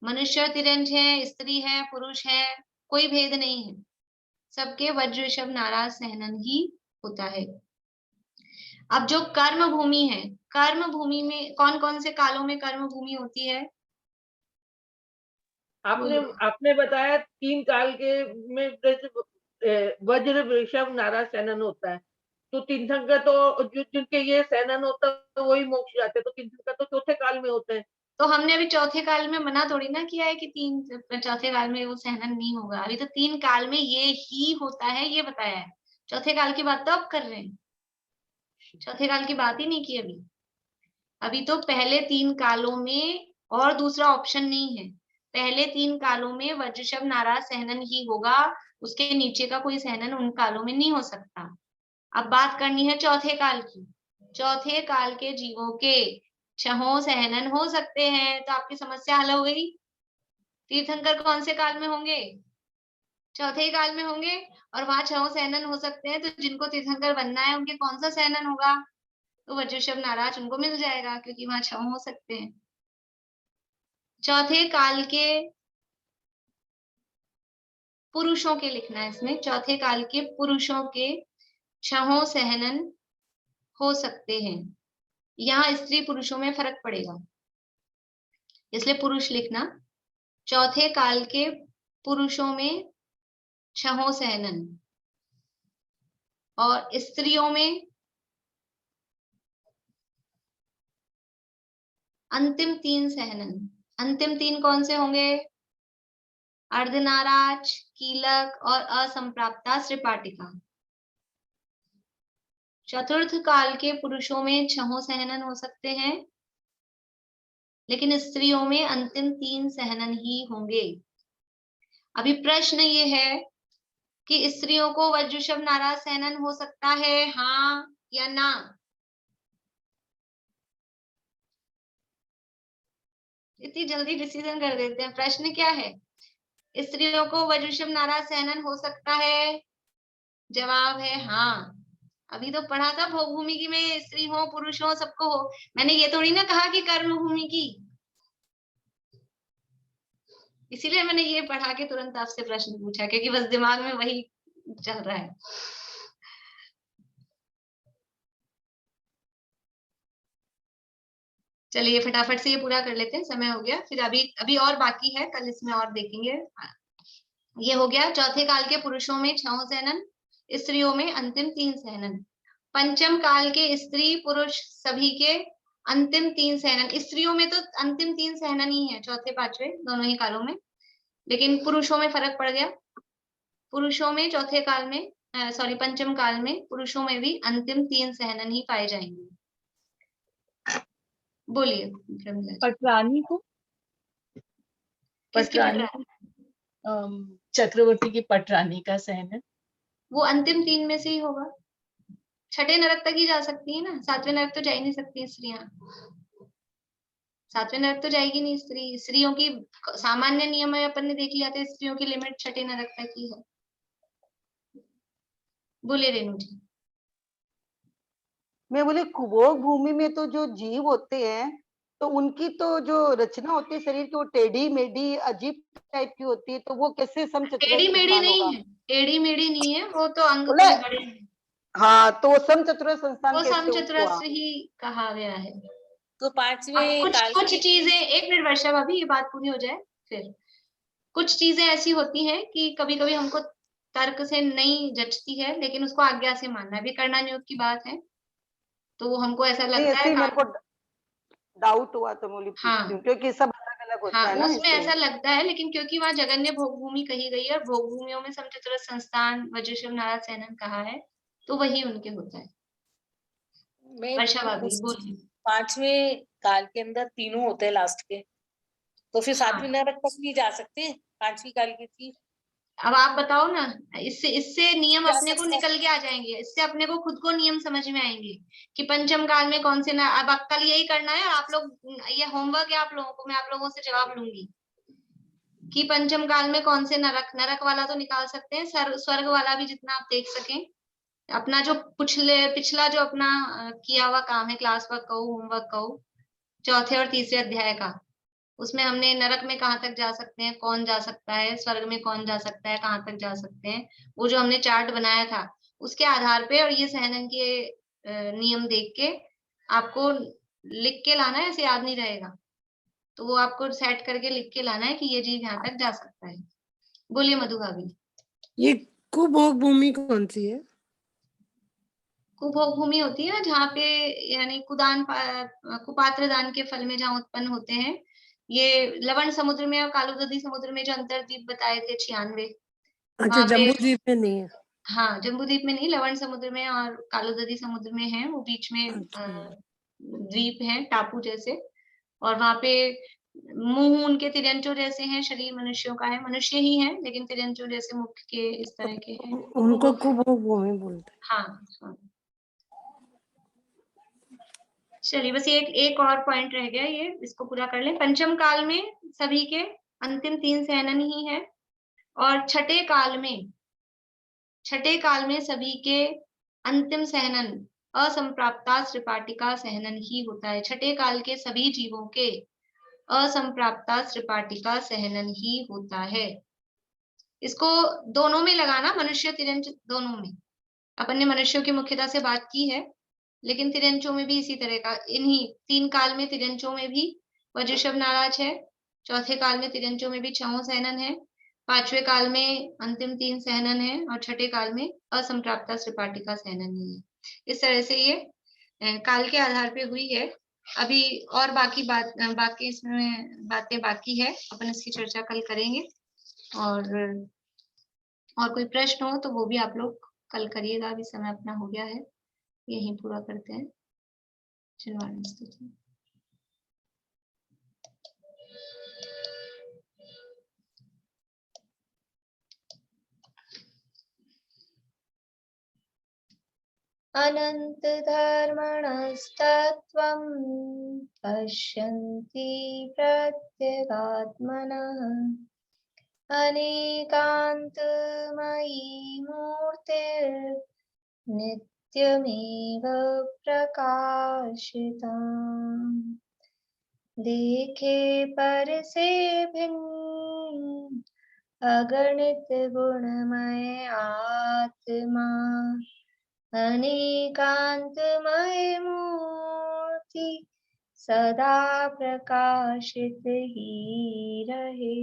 मनुष्य तिर्यंच है, स्त्री है, पुरुष है, कोई भेद नहीं है, सबके वज्र ऋषभ नाराज सहनन ही होता है। अब जो कर्म भूमि है, कर्म भूमि में कौन कौन से कालों में कर्म भूमि होती है? आपने बताया 3 काल के में वज्र वृषभ नाराज सहनन होता है। तो तीर्थंकर तो जिनके ये सहनन होता है वही मोक्ष जाते, तो तीर्थंकर तो चौथे काल में होते हैं। तो हमने अभी चौथे काल में मना थोड़ी ना किया है कि चौथे काल में वो सहनन नहीं होगा। अभी तो 3 काल में ये ही होता है, ये बताया है। चौथे काल की बात तो अब कर रहे हैं, चौथे काल की बात ही नहीं की अभी। अभी तो पहले 3 कालों में और दूसरा ऑप्शन नहीं है। पहले 3 कालों में वज्रशभ नाराज सहनन ही होगा, उसके नीचे का कोई सहनन उन कालों में नहीं हो सकता। अब बात करनी है चौथे काल की। चौथे काल के जीवों के छहों सहनन हो सकते हैं, तो आपकी समस्या हल हो गई। तीर्थंकर कौन से काल में होंगे? चौथे ही काल में होंगे, और वहां छहों सहनन हो सकते हैं। तो जिनको तीर्थंकर बनना है उनके कौन सा सहनन होगा? तो वज्रशभ नाराज उनको मिल जाएगा, क्योंकि वहां छहों हो सकते हैं। चौथे काल के पुरुषों के लिखना है इसमें, चौथे काल के पुरुषों के छहों सहनन हो सकते हैं। यहाँ स्त्री पुरुषों में फर्क पड़ेगा, इसलिए पुरुष लिखना। चौथे काल के पुरुषों में छहों सहनन, और स्त्रियों में अंतिम 3 सहनन। अंतिम 3 कौन से होंगे? अर्धनाराज, कीलक और असंप्राप्ता श्रीपाटिका। चतुर्थ काल के पुरुषों में 6 सहनन हो सकते हैं, लेकिन स्त्रियों में अंतिम 3 सहनन ही होंगे। अभी प्रश्न ये है कि स्त्रियों को वज्रशव नाराज सहनन हो सकता है, हाँ या ना? इतनी जल्दी डिसीजन कर देते हैं। प्रश्न क्या है? स्त्रियों को वज्रशव नाराज सहनन हो सकता है? जवाब है हाँ। अभी तो पढ़ा था भोग भूमि की में स्त्री हो पुरुष हो सबको हो। मैंने ये थोड़ी ना कहा कि कर्म भूमि की, इसीलिए मैंने ये पढ़ा के तुरंत आपसे प्रश्न पूछा, क्योंकि बस दिमाग में वही चल रहा है। चलिए फटाफट से ये पूरा कर लेते हैं, समय हो गया। फिर अभी और बाकी है, कल इसमें और देखेंगे। ये हो गया चौथे काल के पुरुषों में 6 सहनन, स्त्रियों में अंतिम 3 सहनन। पंचम काल के स्त्री पुरुष सभी के अंतिम 3 सहनन। स्त्रियों में तो अंतिम 3 सहनन ही है, चौथे पांचवे दोनों ही कालों में, लेकिन पुरुषों में फर्क पड़ गया। पुरुषों में चौथे काल में पंचम काल में पुरुषों में भी अंतिम 3 सहनन ही पाए जाएंगे। बोलिए प्रमिला जी। पटरानी को, किसकी पटरानी चक्रवर्ती की पटरानी का सहनन वो अंतिम 3 में से ही होगा। छठे नरक तक ही जा सकती है ना, 7वें नरक तो जा ही नहीं सकती स्त्रियां। 7वें नरक तो जाएगी नहीं स्त्री। स्त्रियों की सामान्य नियम है, अपन ने देख लिया था, स्त्रियों की लिमिट छठे नरक तक ही है। बोले रेणु जी। मैं बोले कुभोग भूमि में तो जो जीव होते हैं तो उनकी तो जो रचना होती है शरीर की वो टेढ़ी मेढ़ी अजीब टाइप की होती है, तो वो कैसे समचतुर टेढ़ी मेढ़ी संस्थान नहीं होगा? है, टेढ़ी मेढ़ी नहीं है, वो तो अंग बोले थोड़े बड़े हैं। हाँ, तो वो समचतुर संस्थान वो कैसे हुआ? समचतुरस्र ही कहा गया है। तो अब पांचवें कुछ काल कुछ के चीजें, एक मिनट वर्षा भाभी, ये बात पूरी हो जाए फिर। कुछ चीजें ऐसी होती हैं कि कभी कभी हमको तर्क से नहीं जचती है, लेकिन उसको आज्ञा से मानना भी करना नियोग की बात है। तो वो हमको ऐसा नहीं, लगता ऐसे ही है मेरे को डाउट हुआ तो बोली पूछती हाँ हूँ, क्योंकि सब अलग अलग होता हाँ, है ना उसमें इसलिए। ऐसा लगता है, लेकिन क्योंकि वहां जगन्य भोग भूमि कही गई है और भोग भूमियों में समचतुर संस्थान वज्रशव नाराज सहनन कहा है, तो वही उनके होता है। मैं वर्षा भाभी उस बोलिए। पांचवें काल के अंदर तीनों होते हैं लास्ट के, तो फिर हाँ, 7वें नरक तक नहीं जा सकते पांचवी काल की थी। अब आप बताओ ना, इससे नियम जा अपने को सकते हैं। निकल के आ जाएंगे, इससे अपने को खुद को नियम समझ में आएंगे कि पंचम काल में कौन से ना। अब कल यही करना है, आप लोग ये होमवर्क है आप लोगों को, मैं आप लोगों से जवाब लूंगी कि पंचम काल में कौन से नरक वाला तो निकाल सकते हैं, स्वर्ग वाला भी जितना आप देख सकें। अपना जो पिछला जो अपना किया हुआ काम है, क्लास वर्क कहो होमवर्क कहो, चौथे और तीसरे अध्याय का, उसमें हमने नरक में कहाँ तक जा सकते हैं, कौन जा सकता है, स्वर्ग में कौन जा सकता है, कहाँ तक जा सकते हैं, वो जो हमने चार्ट बनाया था उसके आधार पे और ये सहनन के नियम देख के आपको लिख के लाना है, ऐसे याद नहीं रहेगा। तो वो आपको सेट करके लिख के लाना है कि ये जीव यहाँ तक जा सकता है। बोलिए मधु भाभी। ये कुभोग भूमि कौन सी है? कुभोग भूमि होती है जहाँ पे, यानी कुपात्र दान के फल में जहाँ उत्पन्न होते हैं। ये लवण समुद्र में और कालुदधी समुद्र में जो अंतरद्वीप बताए थे 96, अच्छा, वहां पे। जम्बू द्वीप में नहीं है? हाँ, जम्बू द्वीप में नहीं, लवण समुद्र में और कालुदधी समुद्र में है, वो बीच में अच्छा। द्वीप है टापू जैसे। और वहां पे मुंह उनके तिरंचों जैसे हैं, शरीर मनुष्यों का है, मनुष्य ही है लेकिन तिरंचों जैसे मुख के इस तरह के हैं। उनको कुभोग भूमि बोलते हैं। हाँ हाँ। चलिए बस एक और पॉइंट रह गया, ये इसको पूरा कर लें। पंचम काल में सभी के अंतिम 3 सहनन ही है, और छठे काल में सभी के अंतिम सहनन असंप्राप्ता त्रिपाटिका सहनन ही होता है। छठे काल के सभी जीवों के असंप्राप्ता त्रिपाटिका सहनन ही होता है। इसको दोनों में लगाना, मनुष्य तिरंच दोनों में। अपन ने मनुष्यों की मुख्यता से बात की है, लेकिन तिरंचों में भी इसी तरह का, इन्हीं 3 काल में तिरंचों में भी वज्रशव नाराज है, चौथे काल में तिरंचों में भी 6 सहनन है, 5वें काल में अंतिम 3 सहनन है, और छठे काल में असंप्राप्ता त्रिपाटिका सहनन नहीं है। इस तरह से ये काल के आधार पे हुई है अभी और बाकी इसमें बातें बाकी है, अपन इसकी चर्चा कल करेंगे। और कोई प्रश्न हो तो वो भी आप लोग कल करिएगा, अभी समय अपना हो गया है, यहीं पूरा करते हैं। चिन्वाड़ स्तुति। अनन्तधर्मणस्तत्त्वं पश्यन्ति प्रत्यगात्मनः अनेकान्तमयी मूर्तिर्नित्यमेव प्रकाशिता। देखे पर से भिन्न अगणित गुणमय आत्मा अनेकांतमय मूर्ति सदा प्रकाशित ही रहे।